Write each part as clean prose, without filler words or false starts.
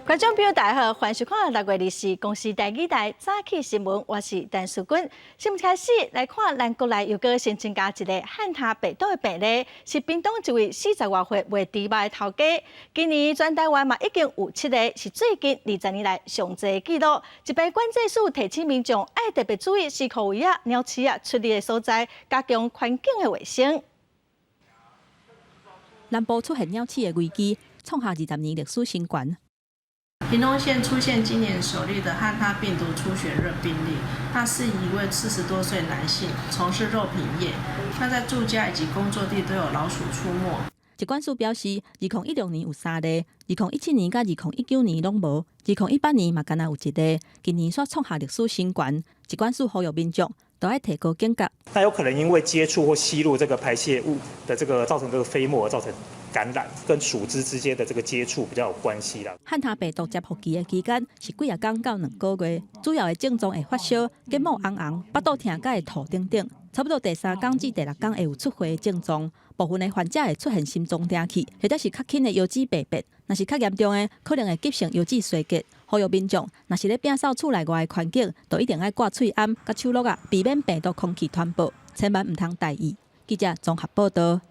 观众朋友大家好，欢迎收看6月24公司第2台早起新闻，我是陈淑君。新闻开始来看，咱国内又个新增加一个汉他病毒的病例，是屏东一位40多岁卖猪肉的头家。今年全台湾嘛已经有7个，是最近20年来上济的记录。一边管制署提醒民众爱特别注意饲口位啊、鸟鼠啊出入的所在，加强环境的卫生。南部出现鸟鼠的危机，创下20年历史新高。屏东县出现今年首例的汉他病毒出血热病例，他是一位40多岁男性，从事肉品业。他在住家以及工作地都有老鼠出没。疾管署表示，2016年有3例，2017年甲2019年拢无，2018年嘛敢若有1例，今年却创下历史新高。疾管署呼吁民众都要提高警觉。那有可能因为接触或吸入这个排泄物的造成这个飞沫而造成感染，跟鼠只之间的这个接触比较有关系啦。汉他病毒接触期的期间是几啊天到2个月，主要的症状会发烧、结膜红红、腹肚疼，甲会吐等等。差不多第3天至第6天会有出血的症状，部分的患者会出现心脏停气，或者是较轻的腰子白变。若是较严重的，可能会急性腰子衰竭。呼吁民众，若是咧摒扫厝内外的环境，就一定要挂喙罨、甲手套啊，避免病毒空气传播，千万唔通大意。记者综合报道。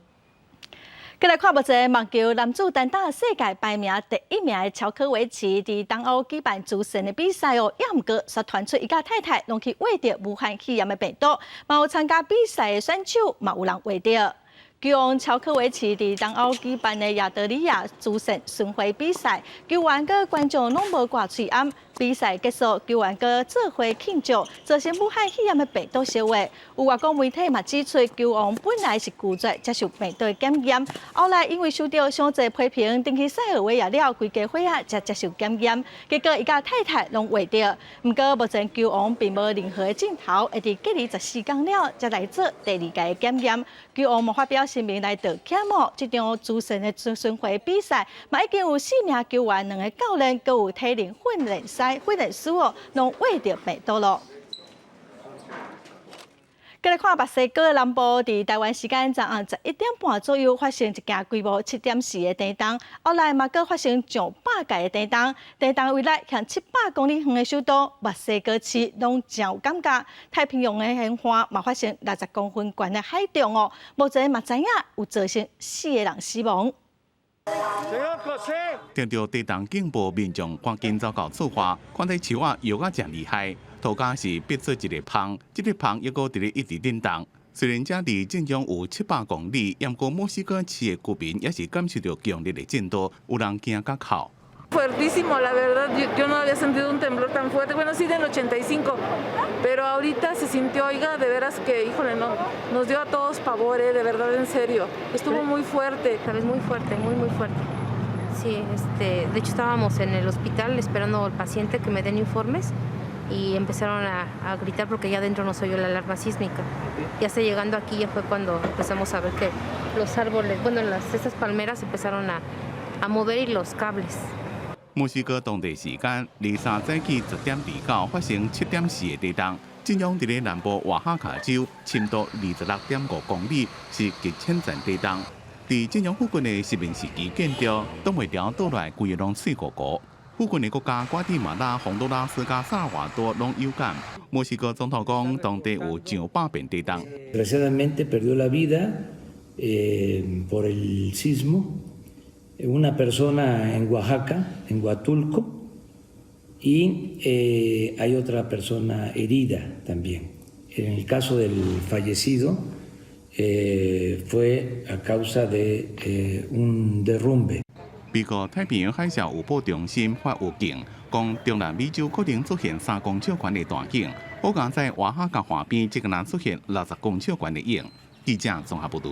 再来看目前网球男子单打世界排名第1名的乔科维奇，伫东欧举办主胜的比赛哦，也毋过却传出伊甲太太拢去挖着武汉肺炎的病毒，嘛有参加比赛的选手嘛有人挖着。球王乔科维奇伫东欧举办的亚得里亚主胜巡回比赛，球员佮观众拢无挂喙罨。比赛结束，球员佮做伙庆祝，造成武汉肺炎的病毒烧话。有外国媒体嘛指出，球王本来是拒绝接受病毒检验，后来因为受到上侪批评，登去塞尔维亚了，规家伙仔才接受检验。结果伊甲太太拢话着，不过目前球王并无任何的镜头，会伫隔离14天了才来做第2届的检验。球王嘛发表声明来道歉哦，这场主胜的巡回比赛嘛已经有4名球员、2个教练，佮有体能训练师。训练师哦，拢挖着病毒咯。再来看墨西哥南部，伫台湾时间昨暗11点半左右发生一件规模7.4的地震，后来嘛阁发生上百界的地震。地震位来向700公里远的首都墨西哥市，拢真有感觉。太平洋的咸湾嘛发生60公分悬的海中哦，目前嘛知影有造成4个人死亡。听到地震警报，民众赶紧走到厝外，看到树仔摇啊真厉害，土家是逼出一个棚，这个棚抑阁伫咧一直震动。虽然这离震央有700公里，但过墨西哥市的居民也是感受到强烈的震动，有人惊甲哭。Fuertísimo, la verdad, yo no había sentido un temblor tan fuerte, bueno, sí del 85, pero ahorita se sintió, oiga, de veras que, híjole, no, nos dio a todos pavor, de verdad, en serio, estuvo muy fuerte. Sabes, muy fuerte, muy fuerte. Sí, de hecho estábamos en el hospital esperando al paciente que me den informes y empezaron a gritar porque ya adentro nos oyó la alarma sísmica. Ya hasta llegando aquí ya fue cuando empezamos a ver que los árboles, bueno, esas palmeras empezaron a mover y los cables. 墨西哥当地时间23早起10点29发生7.4的地震，震央伫咧南部瓦哈卡州，深度26.5公里，是极浅层地震。伫震央附近的殖民时期建筑，挡袂牢倒来，规个拢碎糊糊。附近的国家瓜地马拉、洪都拉斯加萨尔瓦多拢有感。墨西哥总统讲，当地有上百遍地震。Desgraciadamente perdió la vida por el sismo. Una persona en Oaxaca, en Huatulco, y hay otra persona herida también. En el caso del fallecido fue a causa de un derrumbe. 美国太平洋海啸预报中心发预警，讲中南美洲可能出现3公尺宽的大影，我港在瓦哈卡岸边即个人出现60公尺宽的影。记者综合报道。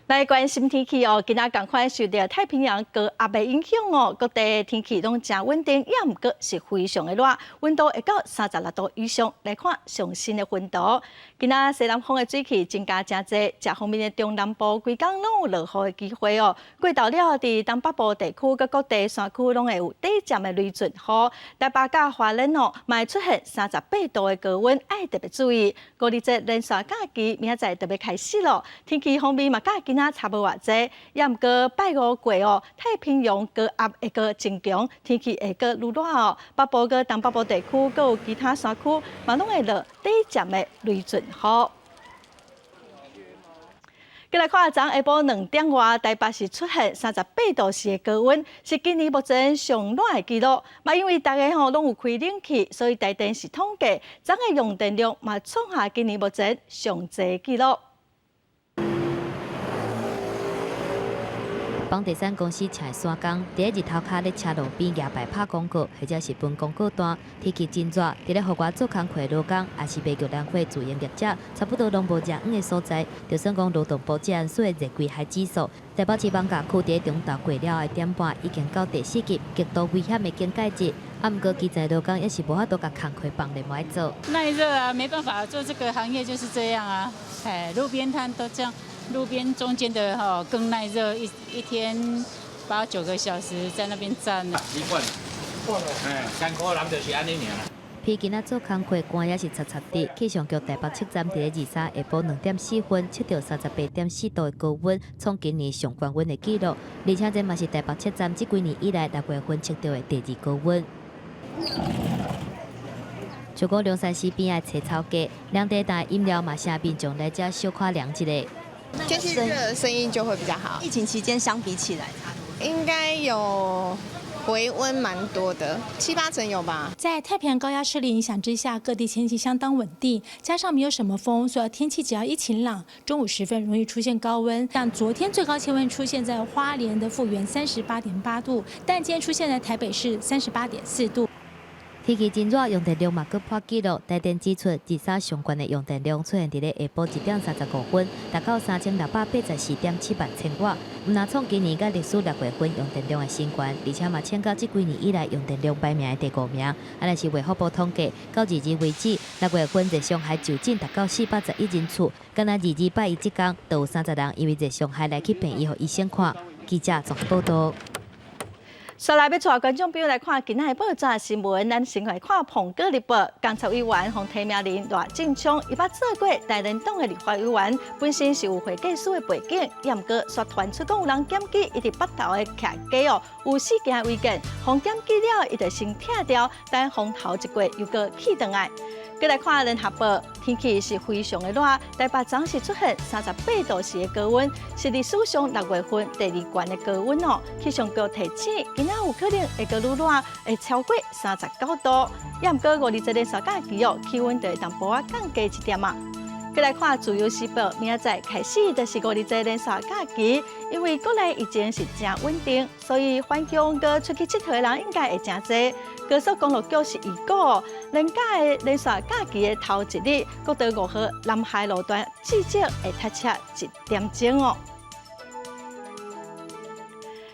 来关心天气哦，今仔赶快受到太平洋高压的影响哦，各地天气拢真稳定，也毋过是非常的热，温度会到36度以上。来看上新的温度，今仔西南风的水汽增加真济，这方面的中南部规工拢有落雨的机会哦。过到了，伫东北部地区佮各地山区拢会有短暂的雷阵雨。台北甲花莲哦，嘛会出现38度的高温，爱特别注意。5日节连续假期明仔载特别开始咯，天气方面嘛甲今今仔差无偌济，也毋过拜五过哦，太平洋高压会个增强，天气会个愈热哦。北部个东北部地区，阁有其他山区，嘛拢会落短暂的雷阵雨。再来看，昨下晡2点外，台北市出现38°C的高温，是今年目前上暖的记录。嘛，因为大家拢有开冷气，所以台电是统计昨下用电量嘛创下今年目前上济记录。房地产公司请的山工，伫日头骹咧车路边摇摆拍广告，或者是分广告单。天气真热，伫咧互我做工课劳工，也是卖玉兰花自营业者，差不多拢无热远的所在。就算讲劳动部治安所的热规海指数，台北市网甲区伫中昼过了的点半，已经到第4级极度危险的警戒值。啊，毋过基层劳工也是无法度甲工课放咧无爱做。耐热啊，没办法，做这个行业就是这样啊。路边摊都这样。路边中间的更耐热，一天8、9个小时在那边站。习惯，艰苦人就是安尼尔。偏今仔做工课官也是擦擦的，气象局台北测站伫咧23下晡2点4分测到38.4度的高温，创今年上高温的纪录。而且这嘛是台北测站这几年以来6月份测到的第2高温。就讲龙山寺边的青草街，两地大饮料嘛，下民众来遮小可凉一下。天气热，生意就会比较好。疫情期间相比起来，应该有回温蛮多的，7、8成有吧。在太平洋高压势力影响之下，各地天气相当稳定，加上没有什么风，所以天气只要一晴朗，中午时分容易出现高温。像昨天最高气温出现在花莲的富原38.8度，但今天出现在台北市38.4度。天气真热，用电量嘛阁破纪录。台电指出，日三上悬的用电量出现伫咧下晡1点35分，达到3684.7万千瓦，毋但创今年甲历史6月份用电量的新高，而且嘛创到这几年以来用电量排名的第5名。啊，若是卫福部统计，到2日为止，6月份热上海就诊达到411人次，敢若2日拜一即天，就有30人因为热上海来去病院，互医生看。记者综合报道。接下来要带观众朋友来看今仔的报纸新闻，咱先来看《澎哥日报》。监察委员洪提名人赖正昌，伊捌做过台联党的立法委员，本身是有会计师的背景，也毋过却传出讲有人检举，伊伫北投的徛家哦有4件违建，洪检举了，伊就先拆掉，但洪头一过又搁起转来。再来看《联合报》，天气是非常的热，台北昨是出现38°C的高温，是历史上6月份第2高的高温哦。气象局提醒，今仔有可能会搁愈热，会超过39度。也毋过5日连续假期哦，气温就会淡薄仔降低1点啊。再来看《自由时报》，明仔载开始就是5日连续假期，因为国内疫情是真稳定，所以返乡搁出去佚佗的人应该会真多。高速公路局是预告，连假的连续假期的头一日，国道5号南海路段至少会塞车1点钟哦。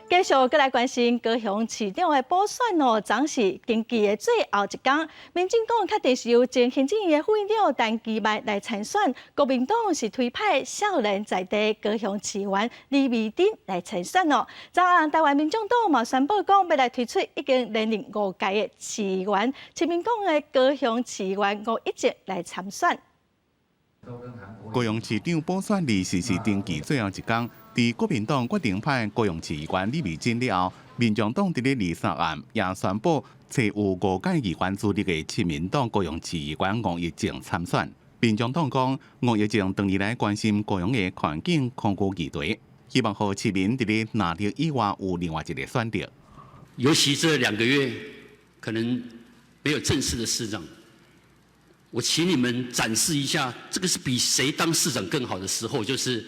继续再来关心高雄市长的补选哦，昨是登记的最后一天，民进党确定是由前行政院副院长陈其迈来参选，国民党是推派少年在地高雄市员李美珍来参选哦。昨暗台湾民众党嘛宣布讲要来推出已经连任5届的市员，亲民党的高雄市员吴一直来参选。高雄市长补选24是登记最后一天。伫国民党决定派高雄市议员李美珍了后，民众党伫咧23暗也宣布找有5届议员资历的亲民党高雄市议员吴益政参选。民众党讲，吴益政长年来关心高雄的环境康顾议题，希望和市民伫咧拿到以外有另外一个选择。尤其这2个月可能没有正式的市长，我请你们展示一下，这个是比谁当市长更好的时候，就是。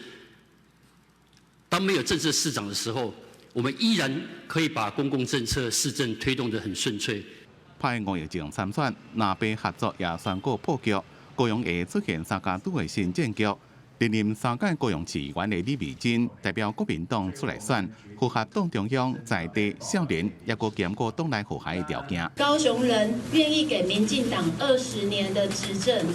当没有正式市长的时候，我们依然可以把公共政策、市政推动得很顺遂。派吴益政参选，南北合作也宣告破局，高雄会出现3家都的新政局。连任3届高雄市议员的李美珍代表国民党出来选，符合党中央在地少年也搁兼顾党内和谐的条件。高雄人愿意给民进党20年的执政。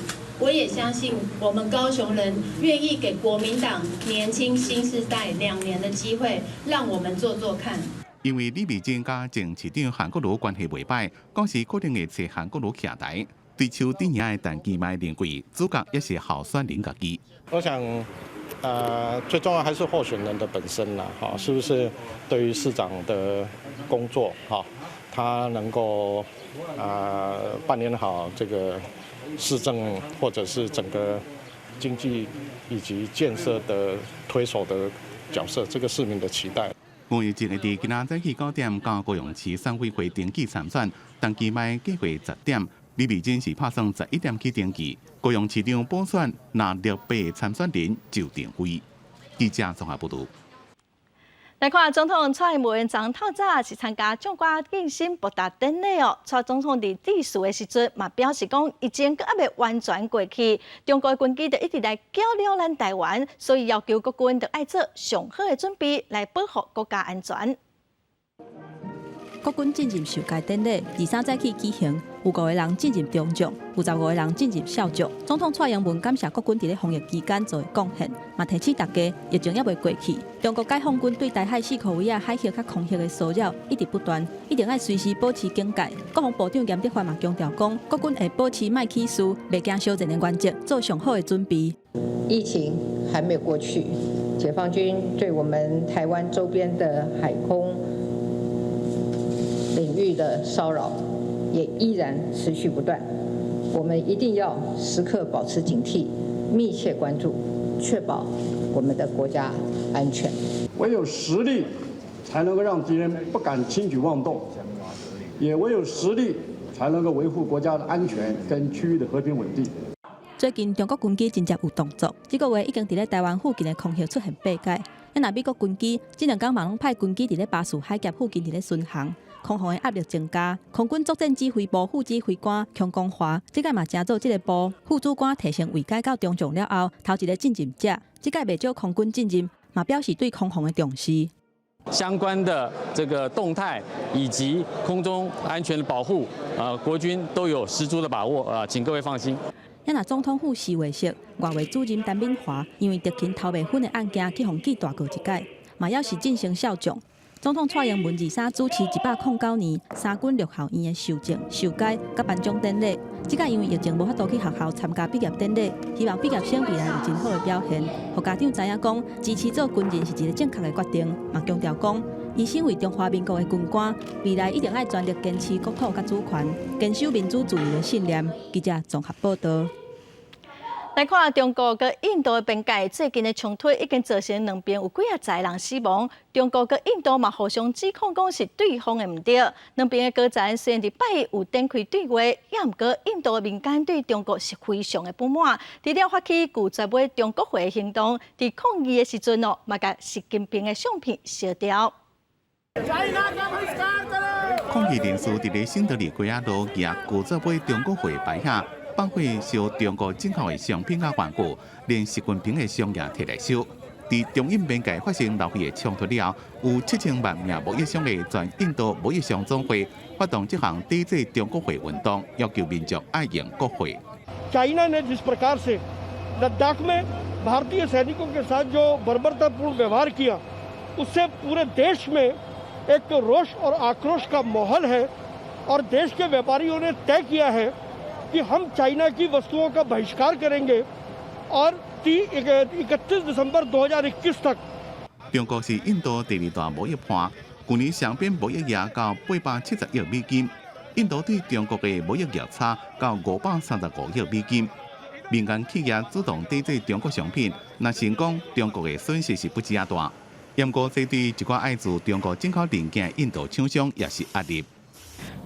我也相信，我们高雄人愿意给国民党年轻新世代2年的机会，让我们做做看。因为李美珍甲前市长韩国瑜关系袂歹，讲是可能会找韩国瑜徛台。对手顶赢的陈其迈认为，主角也是候选人家己。我想，最重要还是候选人的本身啦，哈，是不是对于市长的工作，哈，他能够扮演好这个市政或者是整个经济以及建设的推手的角色，这个市民的期待。5月1日伫今仔早起9点到高雄市选委会登记参选，登记卖计划10点，李美珍是拍算11点起登记。高雄市长补选拿600参选人就定位。记者综合报道。来看总统蔡英文昨透早是参加奖冠敬新博达典礼哦。蔡总统伫致辞的时阵，嘛表示讲，疫情阁还未完全过去，中国军机就一直来搅扰咱台湾，所以要求国军就爱做上好的准备来保护国家安全。国军进入授届典礼，23早起举行，有5个人进入中将，有15个人进入少将。总统蔡英文感谢国军伫咧防疫期间做的贡献，嘛提醒大家疫情还未过去。中国解放军对台海4个位海峡甲空域的骚扰一直不断，一定要随时保持警戒。国防部长严德发嘛强调讲，国军会保持卖起事，袂惊小人的原则，做上好的准备。疫情还没有过去，解放军对我们台湾周边的海空领域的骚扰也依然持续不断，我们一定要时刻保持警惕，密切关注，确保我们的国家安全。唯有实力，才能够让敌人不敢轻举妄动，也唯有实力，才能够维护国家的安全跟区域的和平稳定。最近中国军机真正有动作，这个月已经伫咧台湾附近的空域出现8架。若美国军机这2天嘛拢派军机伫咧巴士海峡附近伫咧巡航。空防的压力增加，空军作战指挥部副指挥官邱光华，这届嘛乘做这个部副主管提升位阶到中将了后，头一个进任者，这届未少空军进任，嘛表示对空防的重视。相关的这个动态以及空中安全的保护，国军都有十足的把握，请各位放心。若总统府是话说，外围主任陈敏华因为特勤逃未婚的案件去互记大过一届，嘛要是晋升少将。总统蔡英文23主持109年3军6校院的授证、授阶甲颁奖典礼。这届因为疫情无法度去学校参加毕业典礼，希望毕业生未来有真好的表现，互家长知影讲支持做军人是一个正确的决定。嘛强调讲，伊身为中华民国的军官，未来一定要全力坚持国土甲主权，坚守民主自由的信念。记者综合报道。来看中国跟印度的边界，最近的冲突已经造成两边有几10人死亡。中国跟印度嘛互相指控讲是对方的唔对。两边的高层虽然伫拜一有展开对话，也毋过印度的民间对中国是非常的不满，除了发起拒绝买中国货的行动，伫抗议的时阵哦，嘛甲习近平的相片烧掉。抗议人士伫咧新德里街仔路举拒绝买中国货牌下。放火烧中国进口的商品甲玩具，连习近平的商业摕来烧。伫中印边界发生闹气的冲突了后，有7000万名贸易商的全印度贸易商总会发动这项抵制中国货运动，要求民众爱用国货。चाइना ने जिस प्रकार से लद्दाख में भारतीय सैनिकों के साथ जो बर्बरतापूर्ण व्यवहार किया, उससे पूरे देश में एक रोष और आक्रोश का माहौल है और देश के व्यापारियों ने तय किया है कि हम चाइना की वस्तुओं का बहिष्कार करेंगे और 31 दिसंबर 2021 तक。中国是印度第2大贸易盘，去年双边贸易额到870亿美金，印度对中国的贸易逆差到535亿美金。民间企业主动抵制中国商品，若成功，中国的损失是不止啊大。不过，这对一寡爱自中国进口零件印度厂商也是压力。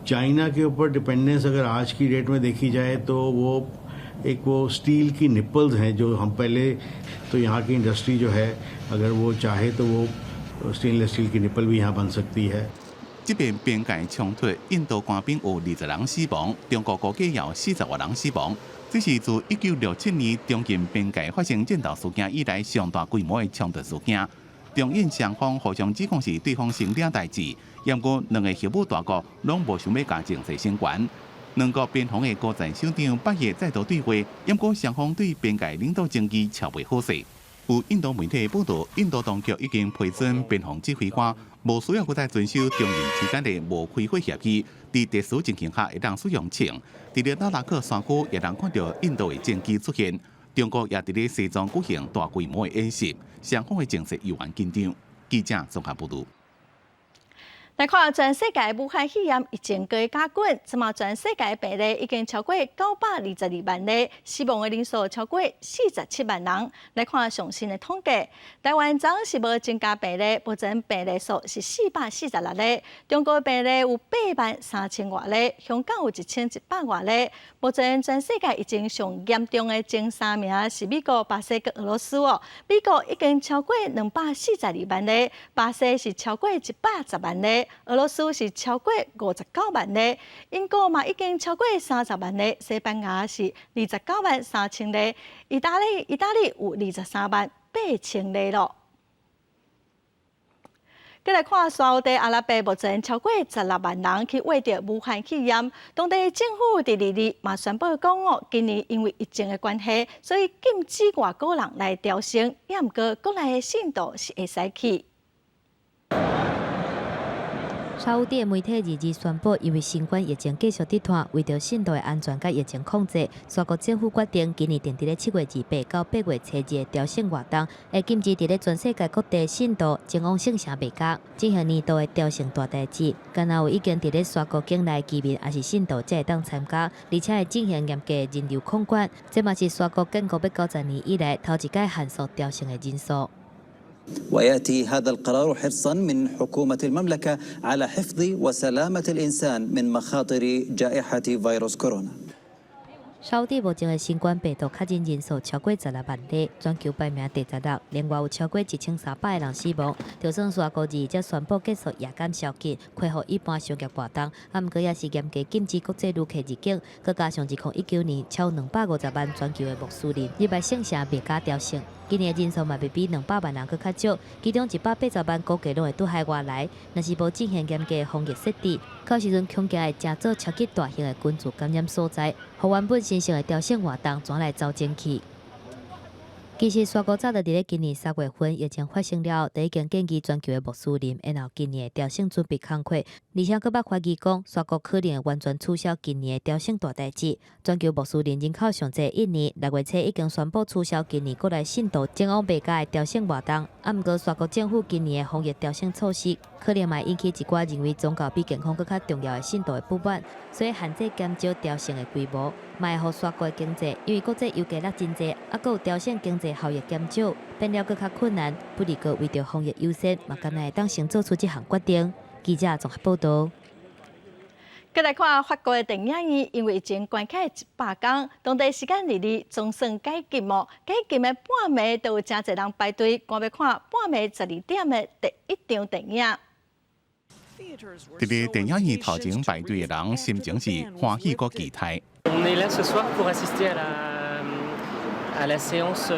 चाइना के ऊपर डिपेंडेंस अगर आज की डेट में देखी जाए तो वो स्टील की निप्पल्स हैं जो हम पहले तो यहाँ की इंडस्ट्री जो है अगर वो चाहे तो वो स्टेनलेस स्टील की निप्पल भी यहाँ बन सकती है。这边边界冲突，印度官兵有20人死亡，中国估计也有40万人死亡。这是自1967年中印边界发生战斗事件以来上大规模的冲突事件。中印双方互相指控是对方先领代志。不过，两个核武大国拢无想要加政治升权。两国边防的高层首长8月再度对话，不过双方对边界领导争议超未好势。有印度媒体报道，印度当局已经批准边防指挥官无需要再遵守中印之间的无开火协议，在特殊情形下会当使用枪。伫咧拉达克山区也能看到印度的战机出现。中国也伫咧西藏举行大规模的演习，双方的情势又愈紧张。记者综合报道。来看全世界武汉肺炎疫情加滚，即马全世界病例已经超过922万例，死亡的人数超过47万人。来看上新的统计，台湾昨是无增加病例，目前病例数是446例，中国病例有83000外例，香港有1100外例。目前全世界疫情上严重的前3名是美国、巴西跟俄罗斯哦。美国已经超过242万例，巴西是超过110万例。俄罗斯是超过59万例，英国嘛已经超过30万例，西班牙是29万3000例，意大利有23万8000例咯。再来看沙烏地阿拉伯，目前超過16萬人去挖着武漢肺炎，當地政府第2日嘛宣布講哦，今年因為疫情嘅關係，所以禁止外國人來朝聖，也毋過國內嘅信徒是會使去。沙烏地媒體日宣布，因為新冠疫情繼續跌斷，為着信徒的安全甲疫情控制，沙國政府決定今年定伫咧7月28到8月初2嘅朝聖活動，會禁止伫咧全世界各地信徒前往聖城麥加進行年度嘅朝聖大代誌。敢若有已經伫咧沙國境內居民，也是信徒才會當參加，而且會進行嚴格人流控管。這嘛是沙國建國90年以來頭一屆限縮朝聖嘅人數。ويأتي هذا القرار حرصا من حكومة المملكة على حفظ وسلامة الإنسان من مخاطر جائحة فيروس كورونا. 沙烏地目前的新冠病毒確診人數超過16萬例，全球排名第16，另外有超過1300個人死亡。就算沙國2則宣布結束夜間宵禁，恢復一般商業活動，不過也是嚴格禁止國際旅客入境。佮加上2019年超250萬全球的穆斯林入來聖城麥加朝聖，今年的人數嘛未比200萬人佮較少，其中180萬估計攏會拄海外來。若是無進行嚴格的防疫設置，到時陣恐驚會正做超級大型的群組感染所在，互原本新型的朝聖活動轉來走前去。其實沙國早就伫咧今年3月份疫情發生了，就已經建議全球的穆斯林，然後今年的朝聖準備工課，而且佮捌懷疑講沙國可能會完全取消今年的朝聖大代誌。全球穆斯林人口上濟印尼6月初已經宣布取消今年國內信徒前往麥加的朝聖活動，毋過沙國政府今年的防疫朝聖措施，可能嘛引起一寡認為宗教比健康更較重要的信徒的不滿，所以限制減少朝聖的規模，嘛會予沙國的經濟，因為國際遊客量真濟，啊，閣有朝聖經濟效益減少，變了更較困難。不離個為着防疫優先，嘛敢若會當先做出這項決定。記者綜合報道。再來看法國的電影院，因為已經關卡100天，當地時間2日總算解禁哦。解禁的半暝都有真濟人排隊，趕要看半暝12點的第一場電影。伫咧電影院頭前排隊的人心情是歡喜過期待。On est là ce soir pour assister à la séance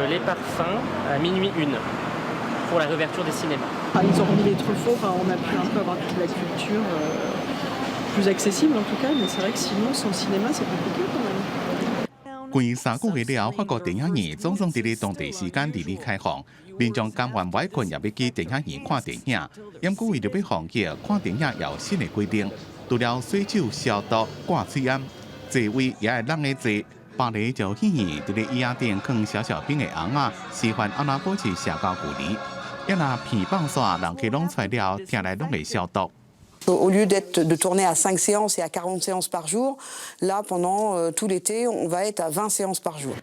Les Parfums à minuit 1 pour la réouverture des cinémas. Ils ont remis les truffaut, on a pu un peu avoir toute la culture plus accessible en tout cas, mais c'est vrai que sinon sans cinéma c'est compliqué quand même. 關3個月了，法國電影院總算伫咧當地時間2日開放，民眾甘願買困也要去電影院看電影。因過為着要防疫，看電影有新的規定，除了洗手消毒、掛嘴煙，座位也會人個坐。巴黎就顯現伫咧椅仔頂放小小冰的紅仔，示範安怎保持社交距離。一若鼻放煞，人氣攏出來了，聽來攏會消毒。Au lieu de tourner à 5 séances et à 40 séances par jour, là pendant tout l'été, on va être à 20 séances par jour.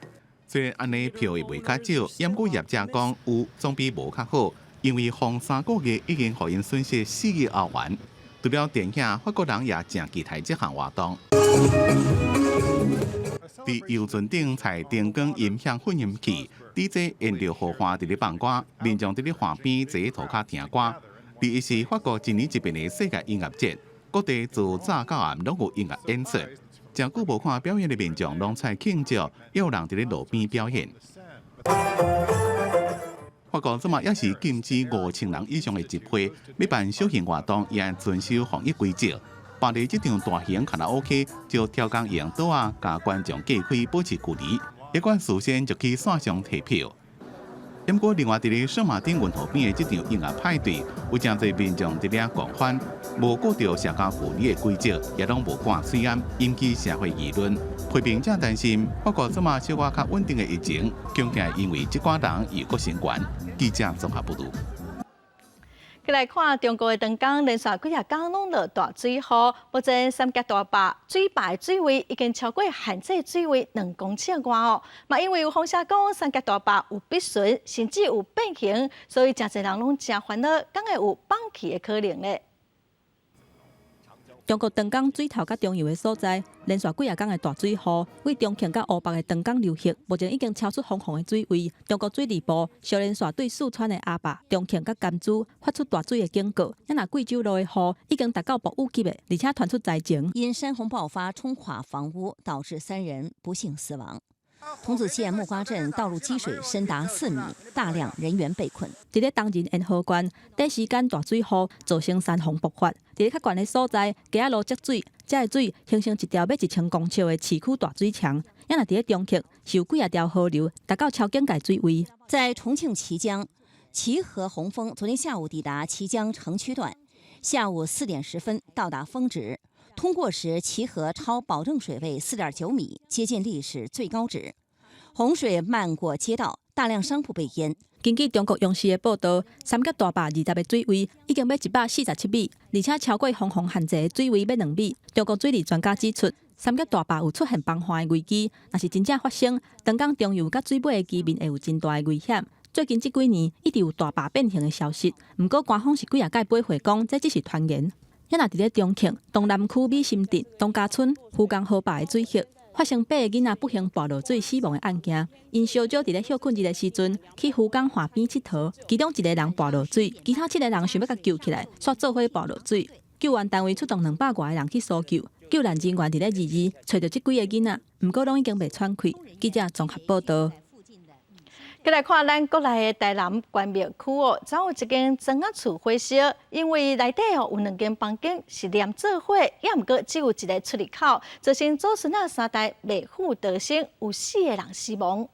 雖然安尼票會賣較少，不過業者講有總比無較好，因為放3個月已經互因損失4億歐元。除了電影，法國人也真期待這項活動。伫遊船頂採燈光音響混音器 ，DJ 煙料豪華伫咧放歌，民眾伫咧岸邊坐塗骹聽歌。第一是法國一年一遍的世界音樂節，各地自早到暗攏有音樂演出。真久無看表演的民眾攏出來慶祝，也有人伫咧路邊表演。法國即馬也是禁止5000人以上的集會，要辦小型活動也遵守防疫規則。巴黎這場大型卡拉 OK 就挑工用桌啊，甲觀眾隔開保持距離，一關事先就去線上提票。不过，另外伫咧圣马丁运河边的这场音乐派对，有真侪民众伫咧狂欢，无顾到社交距离的规则，也拢无挂水烟，引起社会议论。批评者担心，不过这么小可较稳定的疫情，恐惊因为这寡人又搁升悬。记者综合报道。再来看中国的长江连续几日港拢落大水雨，目前三峡大坝水坝水位已经超过限制水位2公尺外哦。嘛，因为有风声讲三峡大坝有逼水，甚至有变形，所以真侪人拢真烦恼，敢会有放弃的可能呢？中国长江水头甲中游的所在，连续几日港的大水雨，为中庆甲乌北的长江流域，目前已经超出防洪的水位。中国水利部小连续对四川的阿坝、中庆甲甘珠发出大水的警告。也那贵州路的雨已经达到暴雨级的，而且传出灾情。因山洪爆发冲垮房屋，导致3人不幸死亡。桐梓县木瓜镇道路积水深达4米，大量人员被困。伫咧当日沿河县，短时间大水雨造成山洪爆发。伫咧较悬的所在，街仔路积水，这水形成一条要1000公尺的市区大水墙。也那伫咧中庆，有几啊条河流达到超警戒水位。在重庆綦江，綦河洪峰昨天下午抵达綦江城区段，下午4点10分到达峰值。通过时，綦河超保证水位4.9米，接近历史最高值。洪水漫过街道，大量商铺被淹。根据中国央视的报道，三峡大坝20的水位已经要147米，而且超过防洪限制的水位要2米。中国水利专家指出，三峡大坝有出现崩坏的危机，若是真正发生，长江中游甲水尾的居民会有真大的危险。最近这几年一直有大坝变形的消息，不过官方是几啊届驳回讲，这只是传言。也若伫咧中庆东南区美心镇东家村福江河坝的水域，发生8个囡仔不幸跋落水死亡的案件。因小少伫咧休困日的时阵，去福江河边佚佗，其中1个人跋落水，其他7个人想要甲救起来，煞做伙跋落水。救援单位出动200多个人去搜救，救援人员伫咧日找到这几个囡仔，不过拢已经被喘气。记者综合报道。再来看咱国内的台南关庙区哦，昨有一间庄仔厝火烧，因为内底哦有2间房间是连做伙，也毋过只有1个出入口，造成祖孙仔3代未赴得生，有4个人死亡。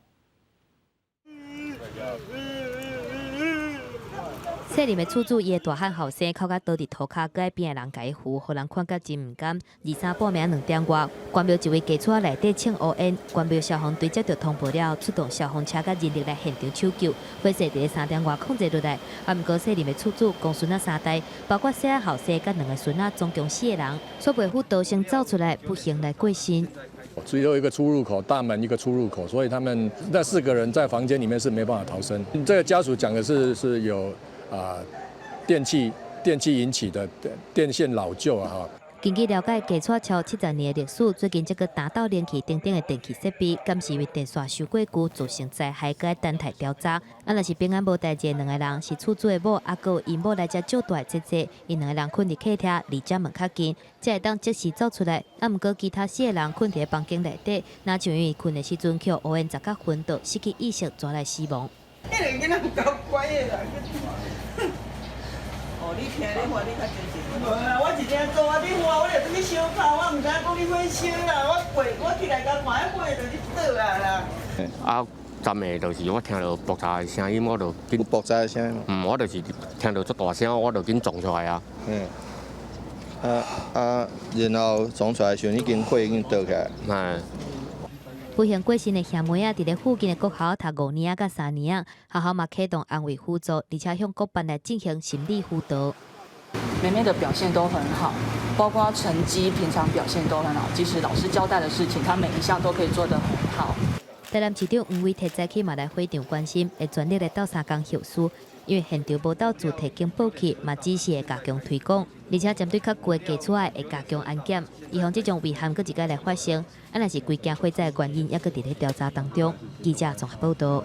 细林的厝主，伊的大汉后生靠甲倒伫涂骹，佮边的人家扶，互人看甲真毋甘。23半暝2点外，关庙一位家厝内底请乌烟，关庙消防队接到通报了，出动消防车佮人力来现场抢救，火势伫咧3点外控制落来。啊，毋过细林的厝主公孙仔3代，包括细仔后生佮2个孙仔，总共4个人，所未赴得生走出来，不幸来过身。只有一个出入口，大门一个出入口，所以他们那4个人在房间里面是没办法逃生。这个家属讲的是有。电器引起的电线老旧啊！根据了解，家厝超70年的历史，最近这个打倒冷气等等的电器设备，敢是因为电线收过久造成灾害，该等待调查。啊，若是平安无代志的2个人是厝主的某，啊，佮因某来遮借大姐姐，因2个人困伫客厅，离遮门较近，才会当即时走出来。啊，毋过其他4个人困伫房间内底，若像因为困的时阵，去乌烟10角昏倒，失去意识，抓来死亡。迄个囡仔有够乖的啦！哦，你听你话，你较真实。无啦，我一定做啊！你话我就做去烧烤，我毋知讲你火烧啦。我起来甲看，火就是倒啊啦。啊，昨暝就是我听到爆炸的声音，我就紧爆炸的声。我就是听到足大声，我就紧撞出来啊。然后撞出来时阵，已经火已经倒起来。不幸过身的兄妹仔，伫咧附近的国校读5年甲3年，学校嘛启动安慰辅助，而且向各班来进行心理辅导。妹妹的表现都很好，包括成绩、平常表现都很好，即使老师交代的事情，她每一项都可以做得很好。台南市长黄伟提早起嘛来会场关心，会全力来斗3工后事，因为现场无到自提供报器，嘛指示会加强推广，而且针对较旧的家厝会加强安检，以防这种遗憾搁一届来发生。啊，若是规件火灾的原因，也搁伫咧调查当中。记者综合报道。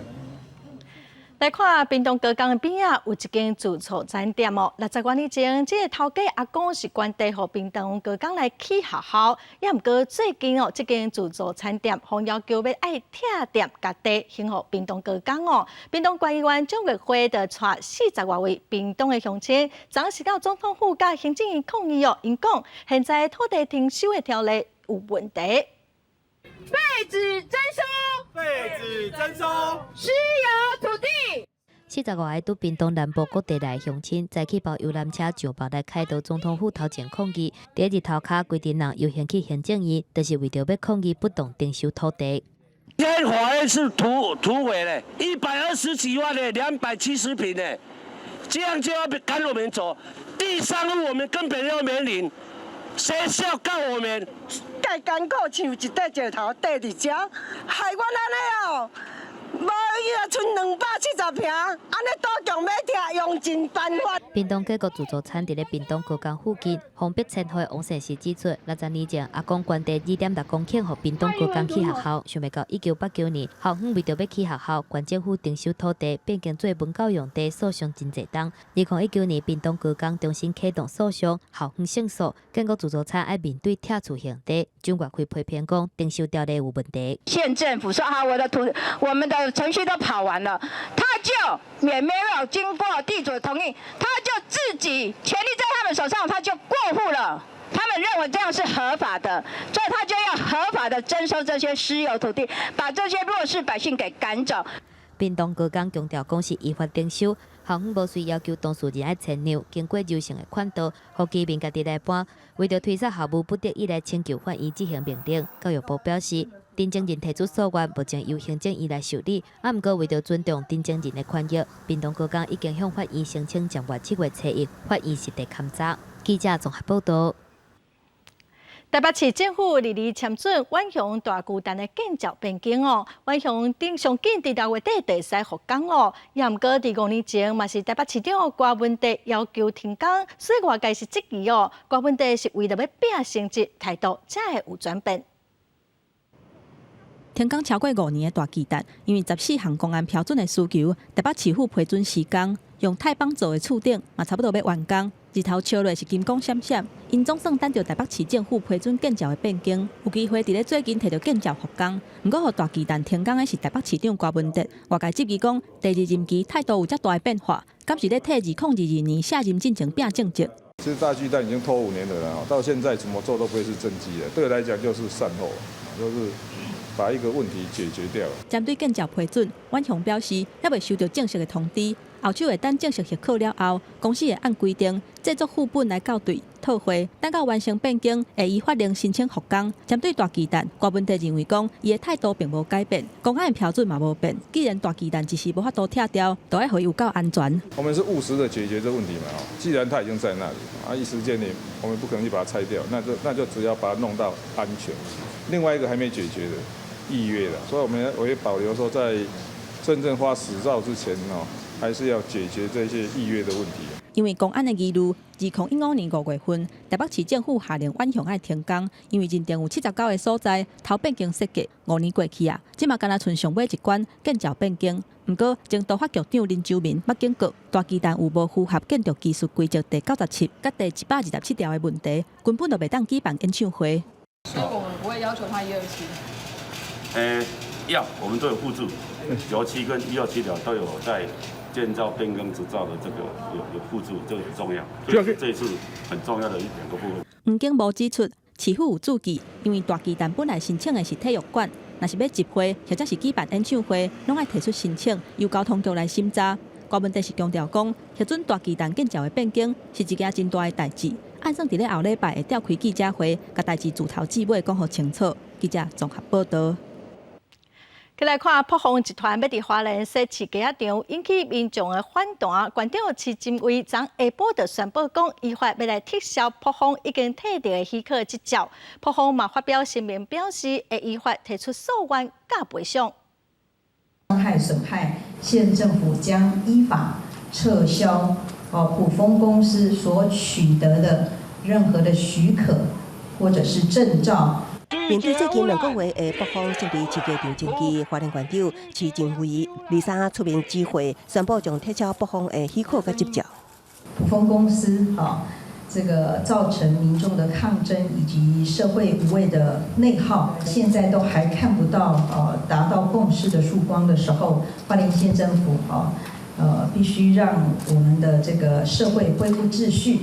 来看屏东高港的边仔有一间自助餐店哦，60多年前，这个头家阿公是关地互屏东高港来起学校，也毋过最近哦，这间自助餐店互要求要爱拆店甲地，兴互屏东高港哦。屏东县议员蒋月花就带40多位屏东的乡亲，昨时到总统府甲行政院抗议哦，因讲现在土地停收的条例有问题。废止征收，需有土地。45个拄屏东南部各地来乡亲，载起包游览车上报来凯道总统府头前抗议。第一日头卡规定人又掀起行政院，就是为着要抗议不当征收土地。天法院是土匪嘞，120几万的270坪的，这样就要赶我们走。第三户我们根本要面临，谁是要告我们？介艰苦像一块石头块伫遮，害阮安尼哦。 无伊啊，剩270坪，安尼倒强要听，用尽办法。屏东各国自助餐伫咧屏东高工附近，封闭迁回王世时指出，60年前阿公捐地2.6公顷，予屏东高工起学校，想袂到1989年，校方为着要起学校，县政府征收土地，变更做文教用地，诉讼真侪档。2019年，屏东高工重新启动诉讼，校方胜诉，建国自助餐爱面对拆除刑地，蒋月开批评讲征收条例有问题。县政府说好，我们的程序都跑完了，他就也没有经过地主的同意，他就自己权利在他们手上，他就过户了。他们认为这样是合法的，所以他就要合法的征收这些私有土地，把这些弱势百姓给赶走。屏东高工强调讲是依法征收，校方无需要求当事人爱迁让，经过柔性的管道，互居民家己来搬。为着推测校务不得已来请求法院执行命令，教育部表示。 陈情人提出诉愿，目前由行政院来受理。毋过为着尊重陈情人的权益，屏东高工已经向法院申请将于7月初1法院实地勘查。记者综合报道。台北市政府日签准远雄大巨蛋的建造变更哦，远雄上紧伫6月底就会使复工哦。也毋过伫5年前，嘛是台北市长郭文德要求停工，所以外界是质疑哦，郭文德是为了要拼成绩，态度才会有转变。 停工超过5年的大巨蛋，因为14项公安标准的需求，台北市府批准施工，用钛帮做的厝顶嘛差不多要完工。日头照落是金光闪闪，因总算等到台北市政府批准建造的变更，有机会伫咧最近摕到建造复工。不过，予大巨蛋停工的是台北市长郭文德，外界质疑讲第2任期态度有遮大的变化，敢是咧替2022年下任进程拼政绩？其实大巨蛋已经拖5年了啦，到现在怎么做都不会是政绩的，对我来讲就是善后，就是。 把一个问题解决掉。针对建造批准，远雄表示，还未收到正式的通知，后手会等正式许可了后，公司会按规定制作副本来校对、套货，等到完成变更，会依法令申请复工。针对大巨蛋，郭文德认为讲，伊的态度并无改变，公安的标准嘛无变。既然大巨蛋一时无法度拆掉，都要互伊有够安全。我们是务实的解决这问题嘛，既然它已经在那里，一时间内我们不可能去把它拆掉，那就只要把它弄到安全。另外一个还没解决的。 预约的，所以我也保留说，在真正发执照之前还是要解决这些预约的问题。因为公安的疑虑，2015年5月份，台北市政府下令远雄爱停工，因为认定有79个所在头变更设计，5年过去啊，即嘛敢若剩上尾一关建造变更。不过，前都法局长林周明捌警告，大巨蛋有无符合建筑技术规则第97、甲第127条的问题，根本就袂当举办演唱会。所以我们不会要求他127。 要，我们都有附注，油漆跟127条都有在建造变更执照的这个有附注，这个很重要。这是很重要的2个部分。黄景无指出，市府有注记，因为大巨蛋本来申请的是体育馆，若是要集会或者是举办演唱会，拢爱提出申请，由交通局来审查。郭文德是强调讲，核准大巨蛋建造的变更是一件真大的代志，按算伫咧后礼拜会召开记者会，甲代志自头至尾讲互清楚。记者综合报道。 再来看卜蜂集团要伫花莲设市鸡仔场，引起民众的反弹。县长徐金伟昨下晡就宣布讲，依法要来撤销卜蜂已经摕到的许可执照。卜蜂嘛发表声明表示，会依法提出诉愿甲赔偿。伤害损害，县政府将依法撤销卜蜂公司所取得的任何的许可或者是证照。 面对最近2个月的卜蜂设立市鸡场争议，花莲县长徐金伟23出面指挥，宣布将撤销卜蜂的许可甲执照。卜蜂公司这个造成民众的抗争以及社会无谓的内耗，现在都还看不到达到共识的曙光的时候，花莲县政府必须让我们的这个社会恢复秩序。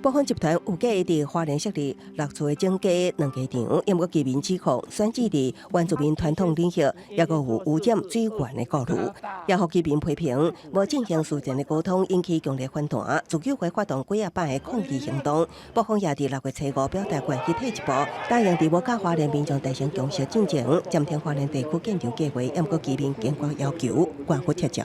部分集团有假伫花莲设立6处的整家2家场，因过居民指控选举伫原住民传统领域，也有污染水源的顾虑，也互居民批评无进行事前的沟通，引起强烈反弹。自救会发动几百的抗议行动，部方也伫6月初5表达关系退一步，答应伫无甲花莲民众达成共识进前，暂停花莲地区建筑计划，因过居民坚决要求官府撤照。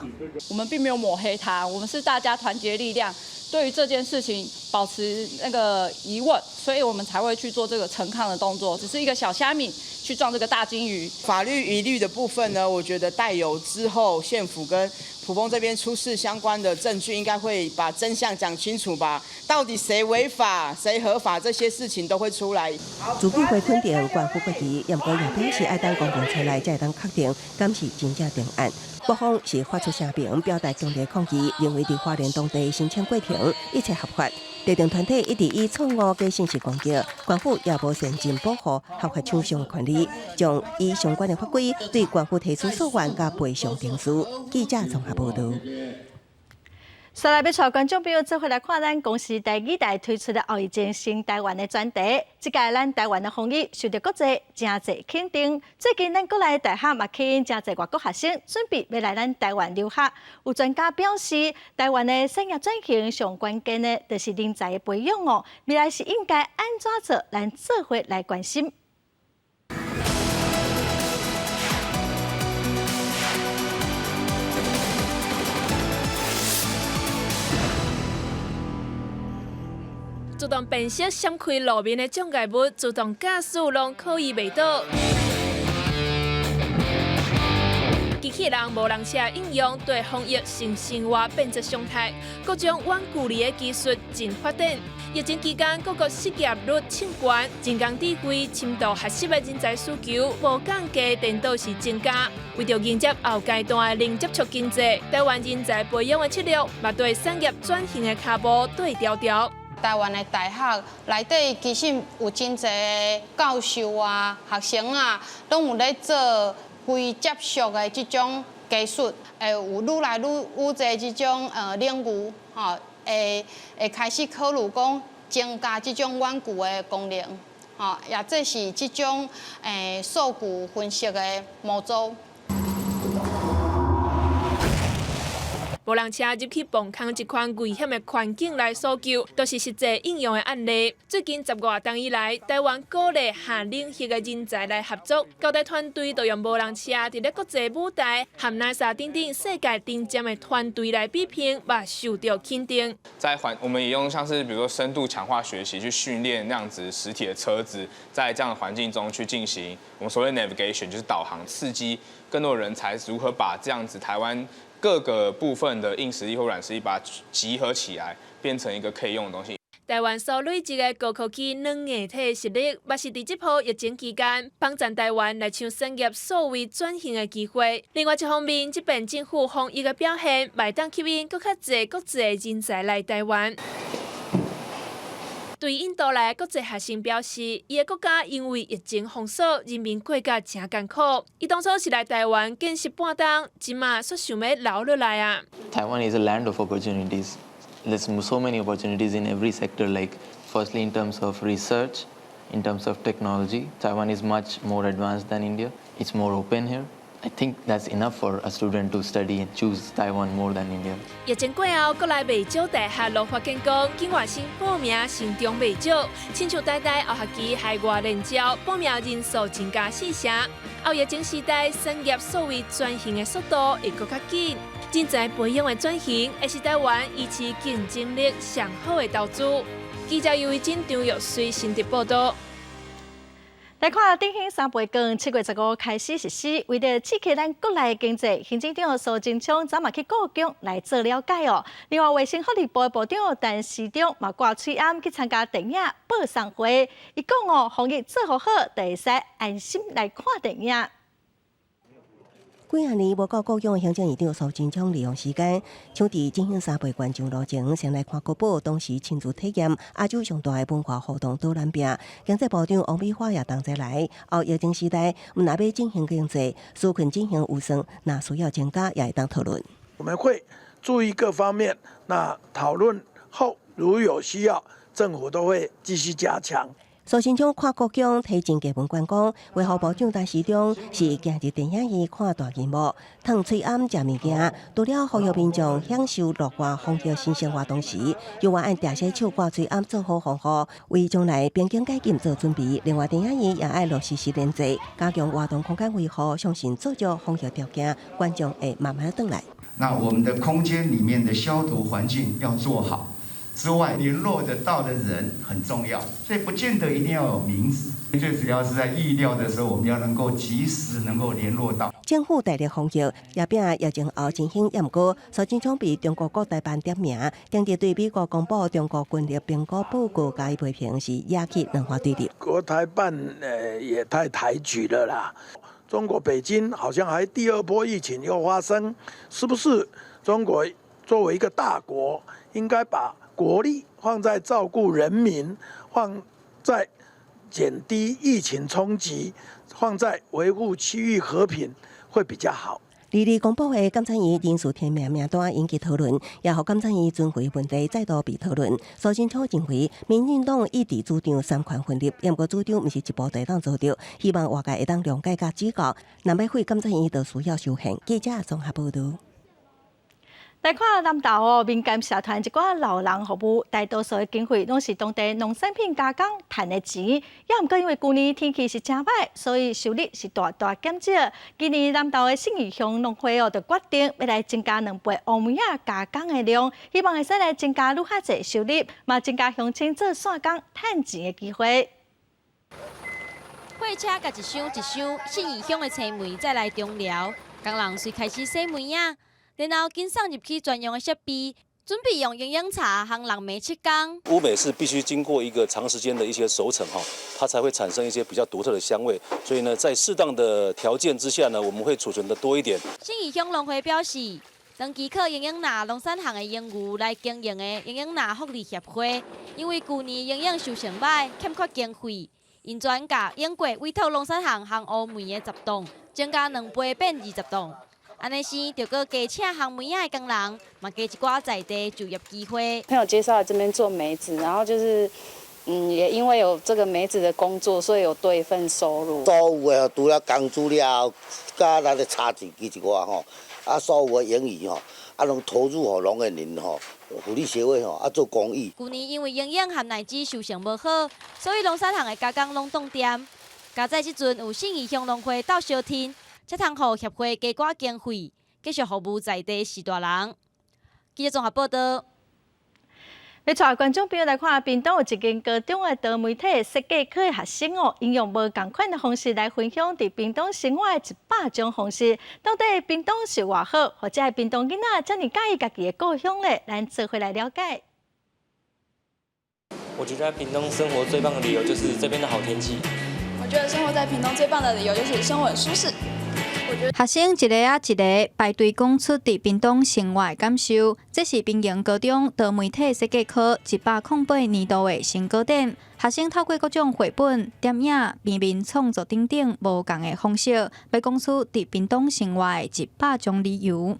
我们并没有抹黑他，我们是大家团结力量。对于这件事情保持那个疑问，所以我们才会去做这个陈抗的动作，只是一个小虾米去撞这个大金鱼。法律疑虑的部分呢，我觉得待有之后县府跟埔丰这边出示相关的证据，应该会把真相讲清楚吧。到底谁违法谁合法，这些事情都会出来。自救会肯定官府决议，也过也表示爱等公共出来才会当确定敢是真正定案。部方是发出声明，表达强烈抗议，认为伫花莲当地申请过程一切合法。特定团体一直以错误嘅信息攻击，官府也无善尽保护合法厂商权利，将以相关的法规对官府提出诉愿甲赔偿定数。记者综合报道。再来，要带观众朋友做回来看咱公司第2代推出的后疫情新台湾的专题。这届咱台湾的防疫受到国际真侪肯定。最近咱国内大学嘛吸引真侪外国学生准备要来咱台湾留学。有专家表示，台湾的产业转型上关键的就是人才的培养哦。未来是应该安怎做，咱做伙来关心。自动辨识闪开路面的障碍物，自动驾驶拢可以袂到。机器人无人车应用对防疫性生活变作常态，各种远距离的技术真发展。疫情期间，各国失业率升高，人工智慧深度学习的人才需求无降低，颠倒是增加。为着迎接后阶段的零接触经济，台湾人才培养的策略，嘛对产业转型的脚步对调调。台湾的大学内底其实有真侪教授啊、学生啊，拢有咧做非接触的这种技术，有愈来愈侪这种领域，会开始考虑讲增加这种远距的功能，也这是这种数据分析的模组。无人车入去磅空一款危险的环境来搜救，都是实际应用的案例。最近10多年以来，台湾鼓励下领域的人才来合作，高台团队都用无人车伫咧国际舞台，和 NASA 等等世界顶尖的团队来比拼，嘛受到肯定。我们也用像是比如说深度强化学习去训练那样子实体的车子，在这样的环境中去进行我们所谓 navigation， 就是导航，刺激更多人才如何把这样子台湾各个部分的硬实力或软实力，把它集合起来，变成一个可以用的东西。台湾所累积的高科技软硬体实力，也是伫这波疫情期间，帮助台湾来抢产业数位转型的机会。另外一方面，这边政府防疫的表现，卖当吸引更较侪国际人才来台湾。对印度来国际学生表示，伊个国家因为疫情封锁，人民过甲真艰苦。伊当初是来台湾见习半冬，即马煞想要留落来啊。Taiwan is a land of opportunities. There's so many opportunities in every sector. Like, firstly, in terms of research, in terms of technology, Taiwan is much more advanced than India. It's more open here. I think that's enough for a student to study and choose Taiwan more than India. 疫情过后，国内未少大学陆发建工，境外生报名成中未少，亲像台大后学期海外联招报名人数增加4成。后疫情时代，产业数位转型的速度会更较紧，人才培养的转型，也是台湾维持竞争力上好的投资。记者由陈张玉随新竹报道。来看振兴3倍券，7月15开始实施，为了刺激咱国内经济，行政长苏贞昌昨嘛去故宫来做了解哦。另外，卫生福利部的部长陈时中嘛挂嘴暗去参加电影报送会，伊讲哦，防疫做好，就会使安心来看电影。几啊年无到故宫的行政院长苏贞昌利用时间，抢伫振兴3倍券上路前，先来看国宝，同时亲自体验亚洲上大的文化活动导览饼。经济部长王美花也同齐来。后疫情时代，若要进行经济，纾困进行有算，那需要增加也会当讨论。我们会注意各方面，那讨论后如有需要，政府都会继续加强。苏新昌看国奖提前基本观讲，卫福部长陈时中是行入电影院看大荧幕，烫嘴暗食物件，除了呼吁民众享受乐活丰富新生活同时，又要按定洗手、挂嘴暗做好防护，为将来边境解禁做准备。另外，电影院也要落实实联制，加强活动空间维护，相信做足防疫条件，观众会慢慢回来。那我们的空间里面的消毒环境要做好。之外，联络得到的人很重要，所以不见得一定要有名字。最主要是在预料的时候，我们要能够及时能够联络到。政府大力防疫，也并疫情后进行验过，苏金昌被中国各台办点名，经济对美国公布中国军力评估报告加以批评，是野气两化对立。国台办也太抬举了啦！中国北京好像还第二波疫情又发生，是不是中国作为一个大国，应该把国力放在照顾人民，放在减低疫情冲击，放在维护区域和平会比较好。二日公布的监察院人事提名名单引起讨论，也让监察院巡回问题再度被讨论。苏新昌认为，民进党一直主张三权分立，不过主张不是一步就当做到，希望外界会当谅解甲指教。若要废监察院，就需要修宪。记者综合报道。来看南投哦，民间社团一寡老人服务，大多数的经费拢是当地农产品加工赚的钱。也毋过因为旧年天气是真歹，所以收入是大大减少。今年南投的信义乡农会哦，就决定要来增加2倍乌梅仔加工的量，希望会使来增加愈较侪收入，嘛增加乡亲做线工赚钱的机会。货车甲一箱一箱信义乡的青梅再来中寮，工人随开始洗梅仔。然后紧送入去专用的设备，准备用营养茶和蓝莓切工。乌梅是必须经过一个长时间的一些熟成哈，它才会产生一些比较独特的香味。所以呢，在适当的条件之下呢，我们会储存的多一点。信义乡农会表示，长期靠营养拿农产行的营务来经营的营养拿福利协会，因为去年营养收成歹，欠缺经费，因专甲英国委托农产行和乌梅的10栋，增加2倍变20栋。安尼是就搁加请烘梅仔的工人，嘛加一寡在地就业机会。朋友介绍来这边做梅子，然后就是，也因为有这个梅子的工作，所以有多一份收入。所有的除了工资了，甲咱的差距一寡吼，啊，所有的盈余吼，啊，拢投入吼农业人吼福利协会吼，啊做公益。去年因为营养和奶子收成无好，所以农产行的加工拢冻店。加在即阵有信义乡农会斗相挺。才通互协会加挂经费，继续服务在地士大人。记者综合报道。要带观众朋友来看，屏东有一间高中的多媒体设计科的学生哦，应用无同款的方式来分享伫屏东生活的100种方式。到底屏东是偌好，或者屏东囡仔遮尔介意家己的故乡呢？咱做回来了解。我觉得屏东生活最棒的理由就是这边的好天气。我觉得生活在屏东最棒的理由就是生活很舒适。学生一个啊一个排队讲出伫屏东生活的感受，这是屏营高中多媒体设计科108年度的新高点。学生透过各种绘本、电影、平面创作等等无同的方式，要讲出伫屏东生活的100种理由。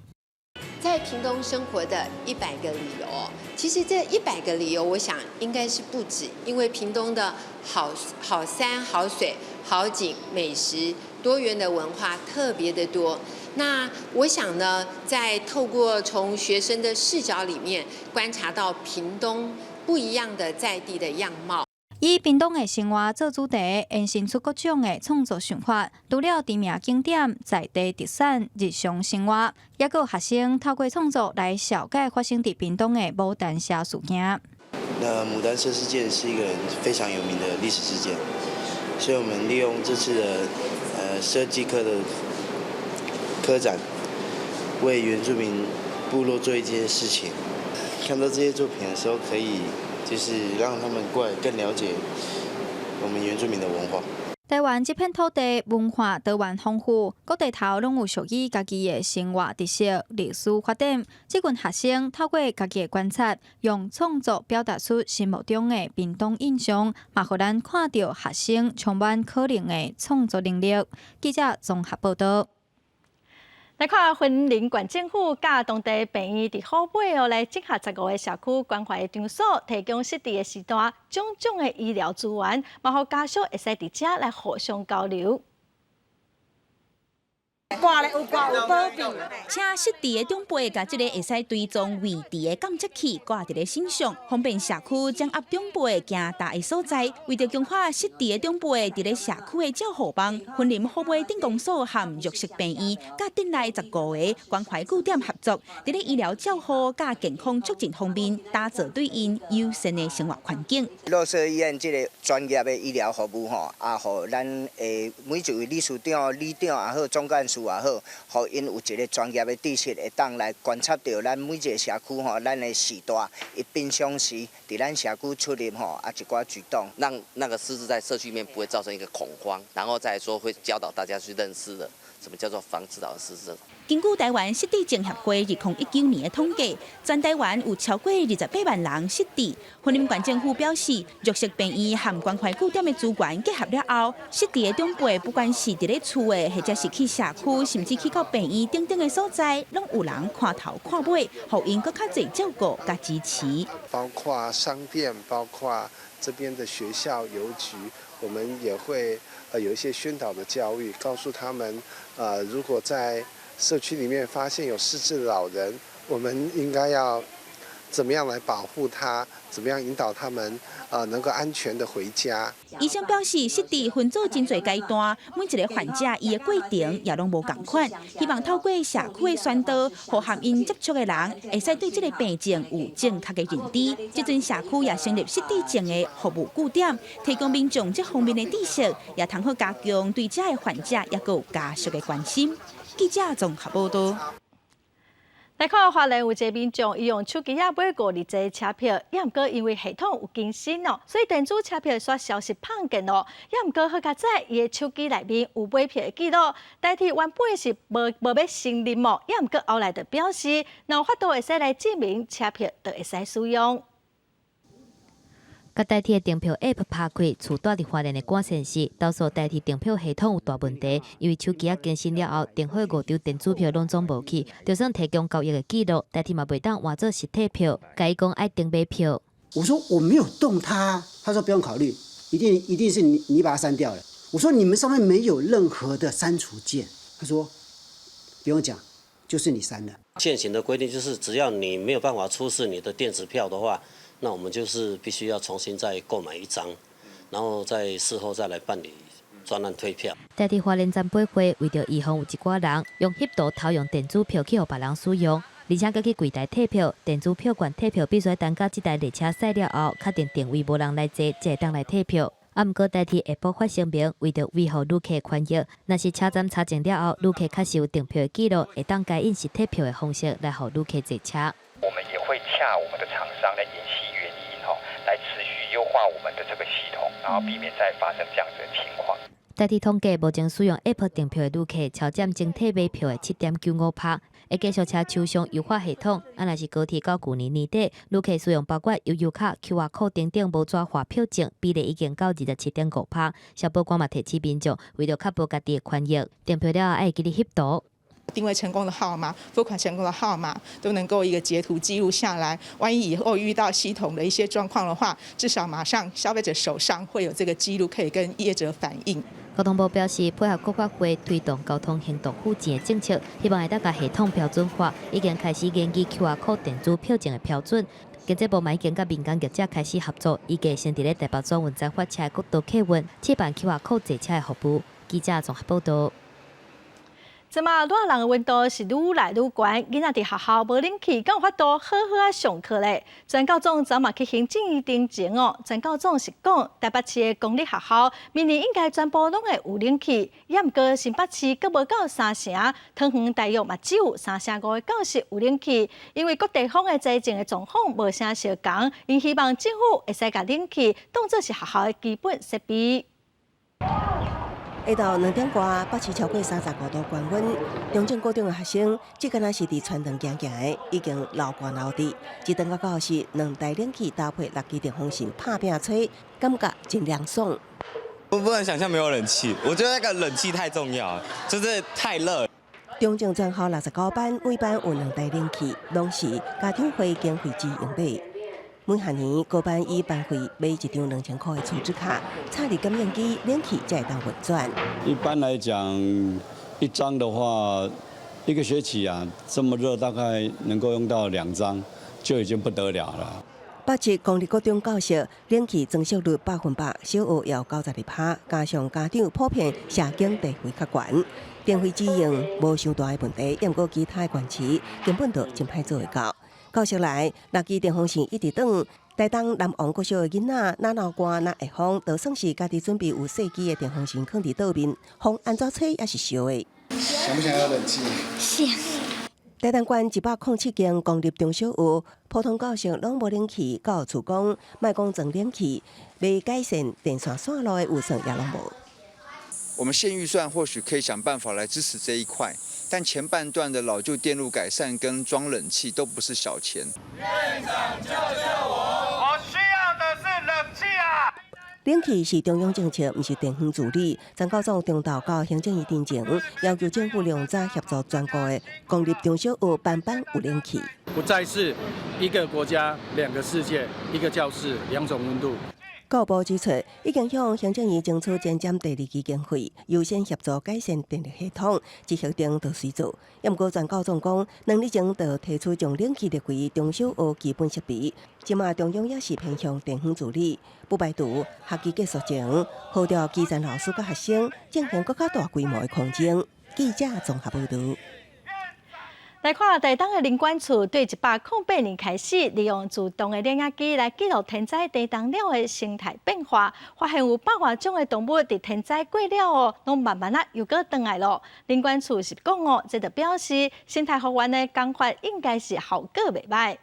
在屏东生活的100个理由，其实这100个理由，我想应该是不止，因为屏东的好山、好水、好景、美食、多元的文化特别的多。那我想呢，在透过从学生的视角里面观察到屏东不一样的在地的样貌。以屏东的生活做主题，延伸出各种的创作想法，除了知名景点、在地特产、日常生活，也有学生透过创作来了解发生伫屏东的牡丹社事件。牡丹社事件是一个非常有名的历史事件，所以我们利用这次的设计科的科展，为原住民部落做一件事情。看到这些作品的时候，可以就是让他们过来更了解我们原住民的文化。台湾这片土地文化多元丰富，各地头拢有属于家己的生活特色、历史发展。这群学生透过家己的观察，用创作表达出心目中的屏东印象，嘛，互咱看到学生充满可能的创作能力。记者综合报道。来看云林县政府甲当地病院伫后尾来整合15个社区关怀场所，提供适地的时段种种的医疗资源，嘛互家属会使伫遮来互相交流。挂咧有挂有保庇，请适地的长辈甲即个会使追踪位置的感测器挂伫咧身上，方便社区掌握长辈行大的所在。为着强化适地的长辈伫咧社区的照护帮，云林后尾镇公所和弱势病院甲镇内15个关怀据点合作，伫咧医疗照护甲健康促进方面，打造对因友善的生活环境。弱势医院即个专业的医疗服务吼，互咱每一位理事长、里长也好，总干事。也好，互因有一个专业的知识，会当来观察到咱每一个社区吼，咱的时代，伊平常时伫咱社区出入吼，一寡举动，让那个失智在社区里面不会造成一个恐慌，然后再说会教导大家去认识的什么叫做防治导的失智。根据台湾失智症协会2019年的统计，全台湾有超过28万人失智。云林县政府表示，弱势病院和关怀据点的资源结合了后，失智的长辈不管是伫咧厝的，或者是去社区，甚至去到病院等等的所在，拢有人看头看尾，互因搁较侪照顾甲支持。包括商店，包括这边的学校、邮局，我们也会有一些宣导的教育，告诉他们，如果在社区里面发现有失智的老人，我们应该要怎么样来保护他？怎么样引导他们能够安全的回家？医生表示，失智分做真侪阶段，每一个患者伊的过程也拢无共款。希望透过社区的宣导，和和因接触的人，会使对这个病症有正确的认知。这阵社区也成立失智症的服务据点，提供民众这方面的知识，也通好加强对这个患者也有家属的关心。记者综合报道。来看花莲有一个民众，伊用手机啊买过2张车票，也毋过因为系统有更新哦，所以电子车票煞消息碰见哦，也毋过好佳在伊的手机内面有买票的记录，代替原本是无要承认哦，也毋过后来就表示，若有法度会使来证明车票就会使使用。甲代替的订票 App 拍开，厝住伫花莲的管线市，投诉代替订票系统有大问题，因为手机更新了后，订好5张电子票拢总无去，就算提供交易的记录，代替嘛袂当换做实体票，甲伊讲爱订买票。我说我没有动它，他说不用考虑，一定是你把它删掉了。我说你们上面没有任何的删除键，他说不用讲，就是你删了。现行的规定就是，只要你没有办法出示你的电子票的话，那我们就是必须要重新再购买1张，然后在事后再来办理专案退票。代替花莲站买会，为着预防有一寡人用翕图偷用电子票去互别人使用，而且佮去柜台退票，电子票券退票必须等到这台列车驶了后，确定定位无人来坐，才会当来退票。毋过代替下晡发声明，为着维护旅客权益，若是车站查证了后，旅客确实有订票的记录，会当改用实体票的方式来互旅客坐车。我们也会洽我们的厂商来研析原因来持续优化我们的这个系统，然后避免再发生这样子的情况。代替统计，目前使用 App 订票的旅客超占整体买票的7.95%，会继续车厂商优化系统。若是高铁到去年年底，旅客使用包括悠游卡、QR code 等等无纸化票证，比例已经到27.5%。消保官嘛提醒民众，为了确保家己的权益，订票了后爱记得翕图。定位成功的号码、付款成功的号码都能够一个截图记录下来。万一以后遇到系统的一些状况的话，至少马上消费者手上会有这个记录，可以跟业者反映。交通部表示，配合国发会推动交通行动附件的政策，希望会当甲系统标准化，已经开始研究 QR code 电子票证的标准。经济部嘛已经甲民间业者开始合作，以加先伫咧台北转运站发车的国道客运，设办 QR code 坐车的服务。记者综合报道。即马热人的温度是愈来愈悬，囡仔伫学校无冷气，敢有法度好好啊上课咧？全教总昨嘛去行政院顶前哦，全教总是讲台北市的公立学校明年应该全部拢会有冷气，也毋过新北市阁无到3成，桃园大约嘛只有3成5的教室有冷气，因为各地方的财政的状况无啥相共，因希望政府会使甲冷气当作是学校的基本设备。下昼2点外，北市超过35度高温，中正高中的学生即敢若是伫传堂行的，已经流汗流滴。一顿到教室，2台冷气搭配6支电风扇拍拼吹，感觉真凉爽。我不能想象没有冷气，我觉得那个冷气太重要了，就是太热。中正专校69班，每班有2台冷气，拢是家长会经费之用买。每学年高班以班费买一张2000块的储值卡，插入感应机，冷气才会当运转。一般来讲，一张的话，一个学期啊，这么热，大概能够用到2张，就已经不得了了。北市公立高中教室冷气装修率100%，小学也有92%，加上家长普遍社经地位较悬，电费支用无伤大的问题，也毋过其他的管市根本就真歹做会到。教室内6支电风扇一直转，台东南王国小的囡仔哪闹寒哪会风，就算是家己准备有细支的电风扇放伫桌面，风安怎吹也是烧的。想不想要冷气？想。台东县107间公立中小学，普通教室拢无冷气，教育处讲，莫讲装冷气，未改善电线线路的预算也拢无。我们县预算或许可以想办法来支持这一块，但前半段的老旧电路改善跟装冷气都不是小钱。院长救救我需要的是冷气啊！冷气是中央政策，毋是地方治理。陈高总中昼到行政院庭前，要求政府量早协助全国的公立中小学班班有冷气。不再是一个国家2个世界，一个教室2种温度。教育部指出，已经向行政院争取增减第2期经费，优先协助改善电力系统，即协定就随做。也毋过，全高总讲，2日前就提出将冷气列为中小学基本设备。即马中央也是偏向地方治理，不排除学期结束前，号召基层老师甲学生进行更较大规模的空争。记者综合报道。来看台东的林管处对108年开始，利用自动的冷压机来记录天灾地动了的生态变化，发现有100多种的动物伫天灾过了拢慢慢又搁回来咯。林管处是讲这就表示生态复原的工法应该是效果袂歹。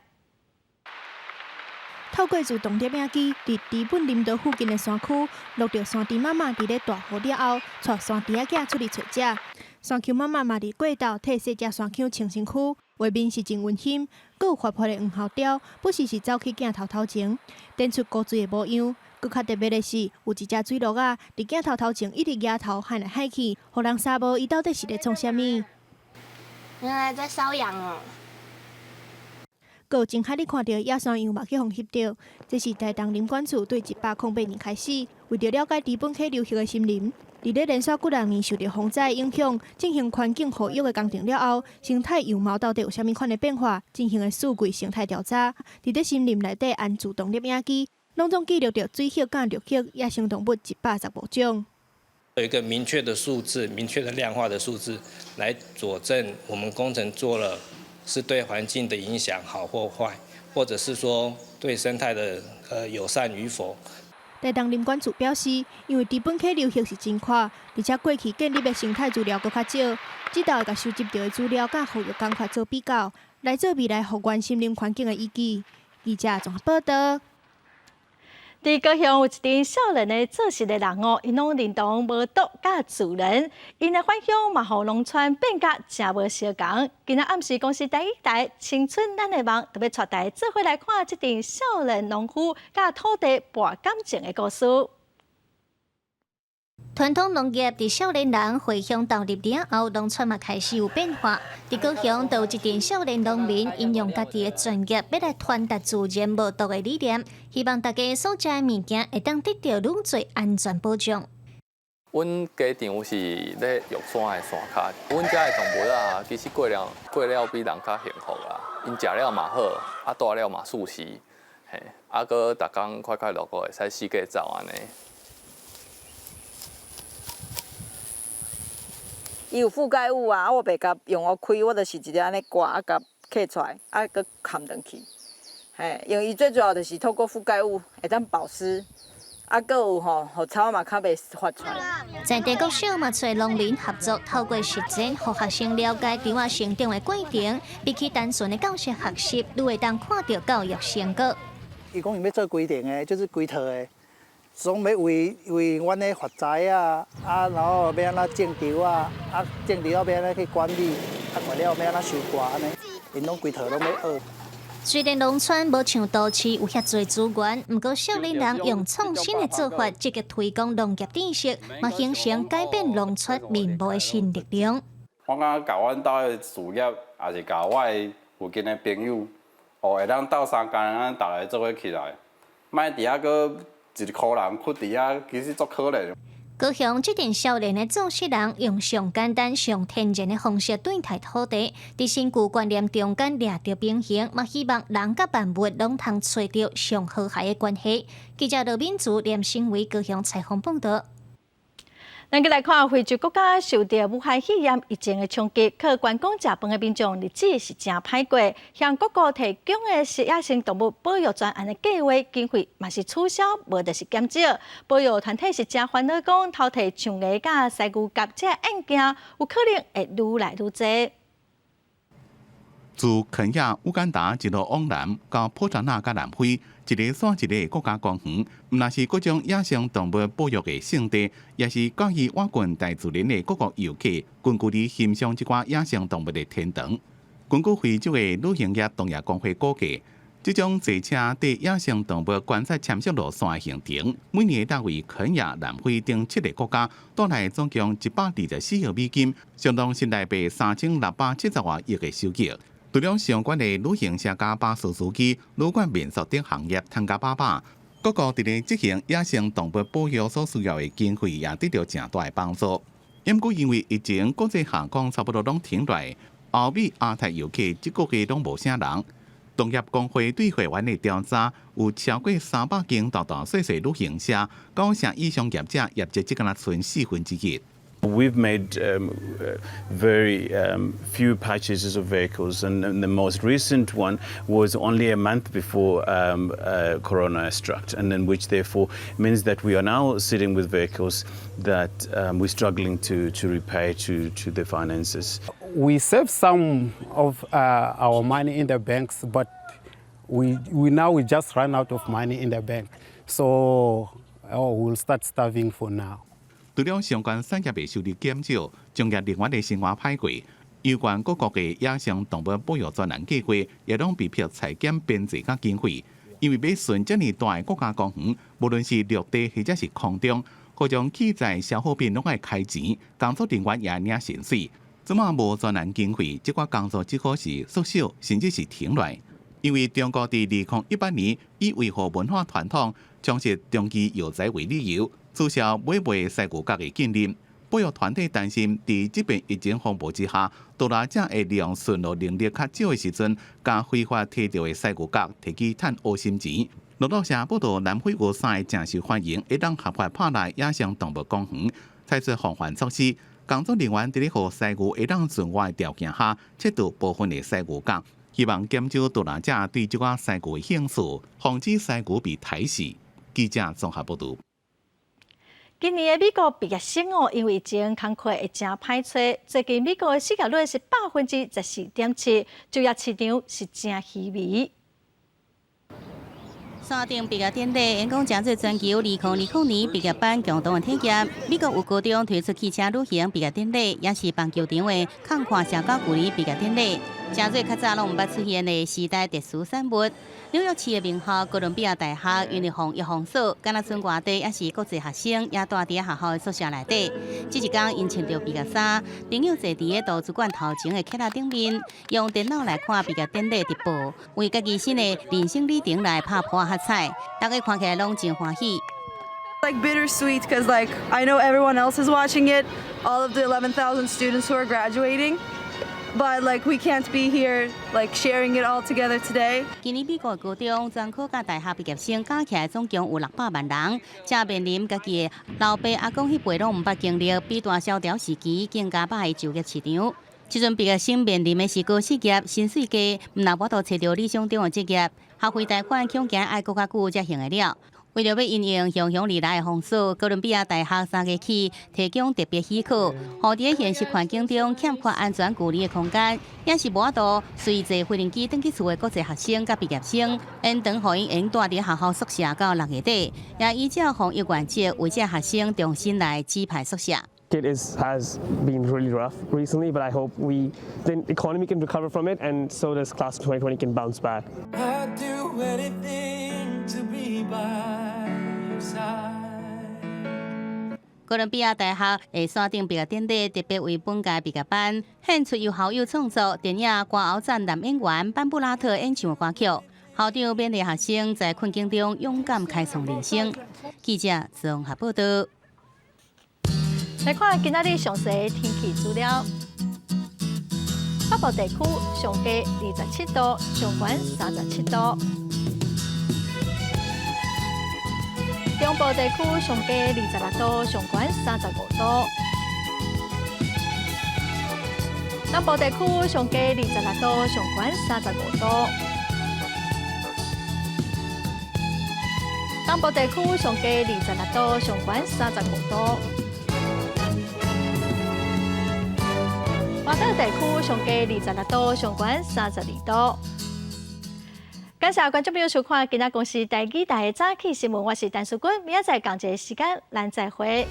透过自动摄影机，伫日本林道附近的山区，录到山猪妈妈伫咧大雨了后，带山猪仔囝出去找食。山丘妈妈嘛伫过道替细只山丘清身躯，画面是真温馨。阁有活泼的黄喉貂，不时是走去镜头前，展出古锥的模样。阁较特别的是，有一只水鹿仔伫镜头前一直摇头喊来喊去，互人查无伊到底是咧创啥物。原来在搔痒哦。阁有真海里看到野山羊嘛去互翕到，这是台东林管处对108年开始，为着了解日本溪流域的森林，伫咧连续几多年受到风灾影响，进行环境保育的工程了后，生态样貌到底有啥物款的变化，进行的数据生态调查，伫咧森林内底按自动摄影机，拢总记录到水蟹、甲绿蟹、野生动物115种。有一个明确的数字、明确的量化的数字，来佐证我们工程做了是对环境的影响好或坏，或者是说对生态的友善与否。台东林管处表示，因为日本溪流域是真宽，而且过去建立的生态资料佫较少，指导会甲收集到的资料甲保育工法做比较，来做未来复原森林环境的依据。记者综合报道。伫高雄有一群少年的做事的人因拢认同无毒甲自然，因的返乡嘛，互农村变甲真无相共。今仔暗时公司第一台《青春咱的梦》特别带大家做伙来看这群少年农夫甲土地博感情的故事。传统农业伫少年人回乡投入了后，农村嘛开始有变化。伫高雄，就有一群少年农民，应用家己的专业，要来传达自然无毒的理念，希望大家所食的物件会当得到愈侪安全保障。阮家场是咧玉山的山骹，阮家的动物啊，其实过了比人较幸福啦。因食了嘛好，大了嘛舒适，嘿，搁逐工快快乐乐会使四界走安尼。伊有覆盖物啊，我袂甲用我开，我就是直接安尼刮甲刻出来，搁含进去。嘿，因为伊最主要就是透过覆盖物会当保湿，搁有互草嘛较袂发出来。在地国小嘛，找农民合作，透过实践，互学生了解稻仔生长的过程，比起单纯的教学学习，愈会当看到教育成果。伊讲伊要做规定的，就是规套的。总要为阮的发财啊，然后要安怎种稻啊，种稻要安怎去管理，完了要安怎收割安尼，因拢规套拢要学。虽然农村无像都市有遐侪资源，不过少年人用创新的做法，积极推广农业知识，嘛形成改变农村面貌的新力量。我感觉甲阮兜的事业，也是甲我的附近的朋友，会当斗相共，咱大家做伙起来，莫伫遐个一个人屈伫遐，其实足可怜。高雄这群少年的创始人用上简单、上天然的方式对待土地，伫身躯观念中间掠着平衡，嘛希望人甲万物拢通找到上和谐的关系。记者罗敏珠连线为高雄采访报道。咱再来看，非洲国家受到武汉肺炎疫情的冲击，去观光食饭的民众日子是真歹过。向各国提供的食野生动物保育专案的计划经费嘛是取消，无就是减少。保育团体是真烦恼，讲偷摕象牙甲犀牛甲这案件，有可能会愈来愈多。自肯亚、乌干达一路往南到普查纳甲南非，一个线一个的国家公园，毋但是各种野生动物保育的圣地，也是教育瓦近大自然的各国游客近距离欣赏这寡野生动物的天堂。根据非洲的旅行业同业工会估计，这种坐车对野生动物观察潜息路线的行程，每年大为肯亚、南非等7个国家带来总共124亿美金，相当新台币3670多亿的收益。除了相关的旅行社甲巴士司机、旅馆民宿等行业参加把把，各国伫咧执行野生动物保育所需要的经费也得到正大的帮助。因过因为疫情，国际航空差不多拢停落，欧美、亚太游客即个月拢无啥人。同业工会对会员的调查，有超过300间大大小小旅行社，9成以上业者业绩只敢剩1/4。We've made very few purchases of vehicles, and the most recent one was only a month before Corona struck, and in which therefore means that we are now sitting with vehicles that we're struggling to repay to the finances. We save some of our money in the banks, but we just run out of money in the bank, so we'll start starving for now. 除了相关产业的收入减少，从业人员的生活歹过，有关各国的野生动物保育专栏计划也拢被迫裁减编制甲经费，因为要顺这么大的国家公园，无论是陆地或者是空中，各种器材消耗品拢爱开钱，工作人员也领薪水。即马无专栏经费，这寡工作只可是缩小，甚至是停落。因为中国伫2018年以维护文化传统、充实中期药材为理由，取消买卖犀牛角的禁令。保育团体担心，伫这边疫情风暴之下，盗猎者会利用巡逻能力较少的时阵，将非法摕到的犀牛角摕去赚黑心钱。路透社报道，南非乌山正受欢迎，会当合法拍来野生动物公园，采取防范措施。工作人员伫咧互犀牛会当顺活的条件下，切除部分的犀牛角。希望减少盗猎者对这个犀牛的兴趣，防止犀牛被抬死。记者综合报道。今年的美国毕业生因为疫情工课会真歹找，最近美国的失业率是14.7%，就业市场是真稀微。山顶毕业典礼，因讲真侪全球2020年毕业班共同的体验。美国有高中推出汽车旅行毕业典礼，也是棒球场的看看社交距离毕业典礼。真侪较早拢毋捌出现的时代特殊产物。纽约市的名校哥伦比亚大学运防疫封锁，敢若剩外地也是国际学生也住伫学校的宿舍内底。这一天因穿着毕业衫，朋友坐伫个图书馆头前的客仔顶面，用电脑来看毕业典礼直播，为家己新的人生里程来拍破喝彩，大家看起来拢真欢喜。Like bittersweet because like I know everyone else is watching it, all of the 11,000 students who are graduating. But like we can't be here, like sharing it all together today. 今年美国高中、专科甲大学毕业生加起来总共有600万人，正面临家己的老爸阿公迄辈拢毋捌经历比大萧条时期更加歹的就业市场。即阵毕业生面临的是高失业、薪水低，毋若无法找到理想中的职业，学费贷款恐惊爱搁较久才还得了。为了要应用熊熊而来的封锁，哥伦比亚大学3月起提供特别许可，互伫现实环境中欠缺安全距离的空间，也是无法度随坐飞行机转去厝的国际学生甲毕业生，因当互因住伫学校宿舍到6月底，也依照防疫原则为这学生重新来指派宿舍。It has been really rough recently, but I hope the economy can recover from it, and so does class of 2020 can bounce back. I'd do anything to be by your side. 哥伦比亚大学会山顶毕业典礼特别为本届毕业班献出由校友创作电影《歌喉战》男演员班布拉特演唱的歌曲。校长勉励学生在困境中勇敢开创人生。记者综合报道。来看今仔日详细天气资料。北部地区上低27度，上悬37度；中部地区上低26度，上悬35度；南部地区上低26度，上悬35度；东部地区上低26度，上悬35度。华东地区上低26度，上悬32度。感谢观众朋友收看今仔公司第2台的早起新闻，我是陈淑君，明仔载同一个时间咱再会。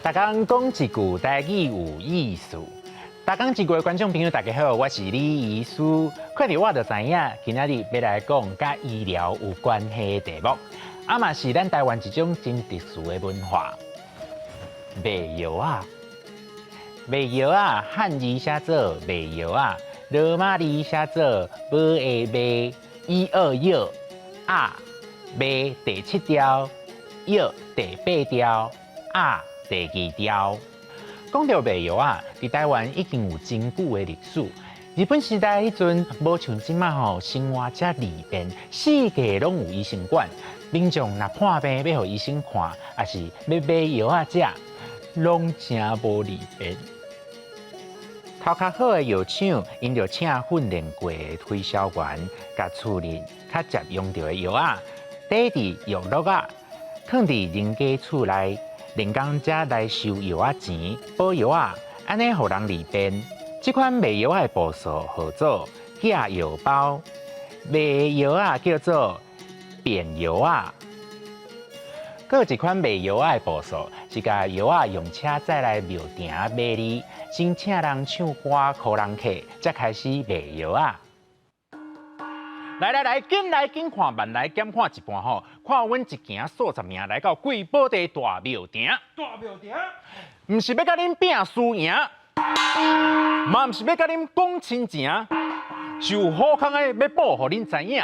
大家讲一句台语有意思。大家一句的观众朋友，大家好，我是李医师。看到我就知影，今仔日要来讲甲医疗有关系的题目，嘛是咱台湾一种真特殊的文化。卖药啊，卖药啊，汉字写做卖药啊，罗马字写做买的卖，一二药啊，卖第7条，药第8条啊。第2条，讲到卖药啊，伫台湾已经有真久的历史。日本时代迄阵，无像即马吼生活遮利便，四界拢有医生馆，民众若破病要互医生看，也是要买药啊食，拢真无利便。头壳好的药厂，因着请训练过的推销员，甲处理较接用到的药啊，缀伫药落啊，放伫人家厝内。人工才来收药仔钱，补药啊，安尼互人利便。这款卖药的步数号做假药包，卖药啊叫做变药啊。搁有一款卖药的步数是甲药啊用车载来庙埕卖哩，先请人唱歌、靠人客，才开始卖药啊。来，紧来紧看，慢来减看一半吼。看阮一行数十名来到贵宝地大庙埕。大庙埕，唔是要甲恁拼输赢，嘛唔是要甲恁讲亲情，是有好康的要报互恁知影。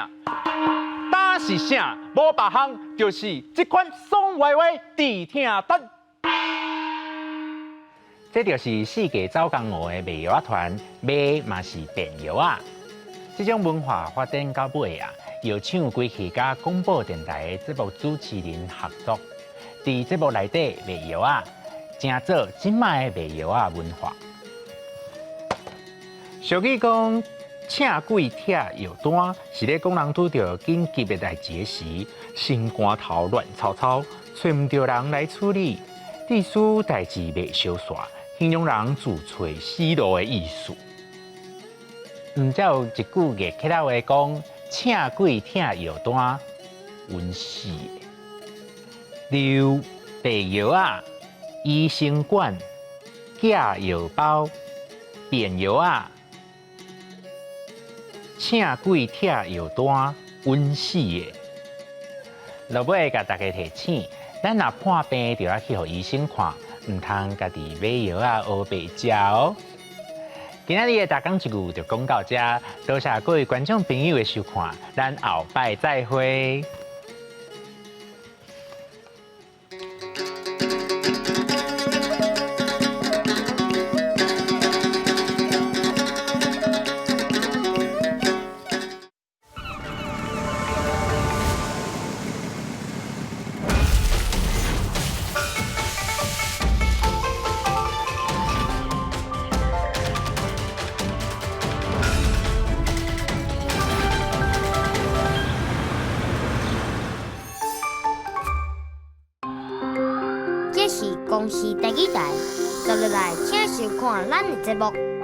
打是啥？无别项，就是这款爽歪歪地听单。这就是世界走江湖的卖药团，卖嘛是变药啊。这种文化发展到尾啊，药厂归去甲广播电台的节目主持人合作，伫节目内底卖药啊，正做今卖的卖药啊文化。俗语讲，请鬼拆药单，是咧讲人拄着紧急的代志时，心肝头乱糟糟，找唔到人来处理，意思代志袂相煞，形容人自找死路的意思。才有一句热气佬话讲，请鬼拆药单，阮死的。例卖药啊，医生馆假药包，变药啊，请鬼拆药单，阮死的。落尾甲大家提醒，咱若破病就要去互医生看，唔通家己买药啊学白食哦。今仔日的大讲一句就讲到这，多谢各位观众朋友的收看，咱后摆再会。公司第2台，接落来请收看咱的节目。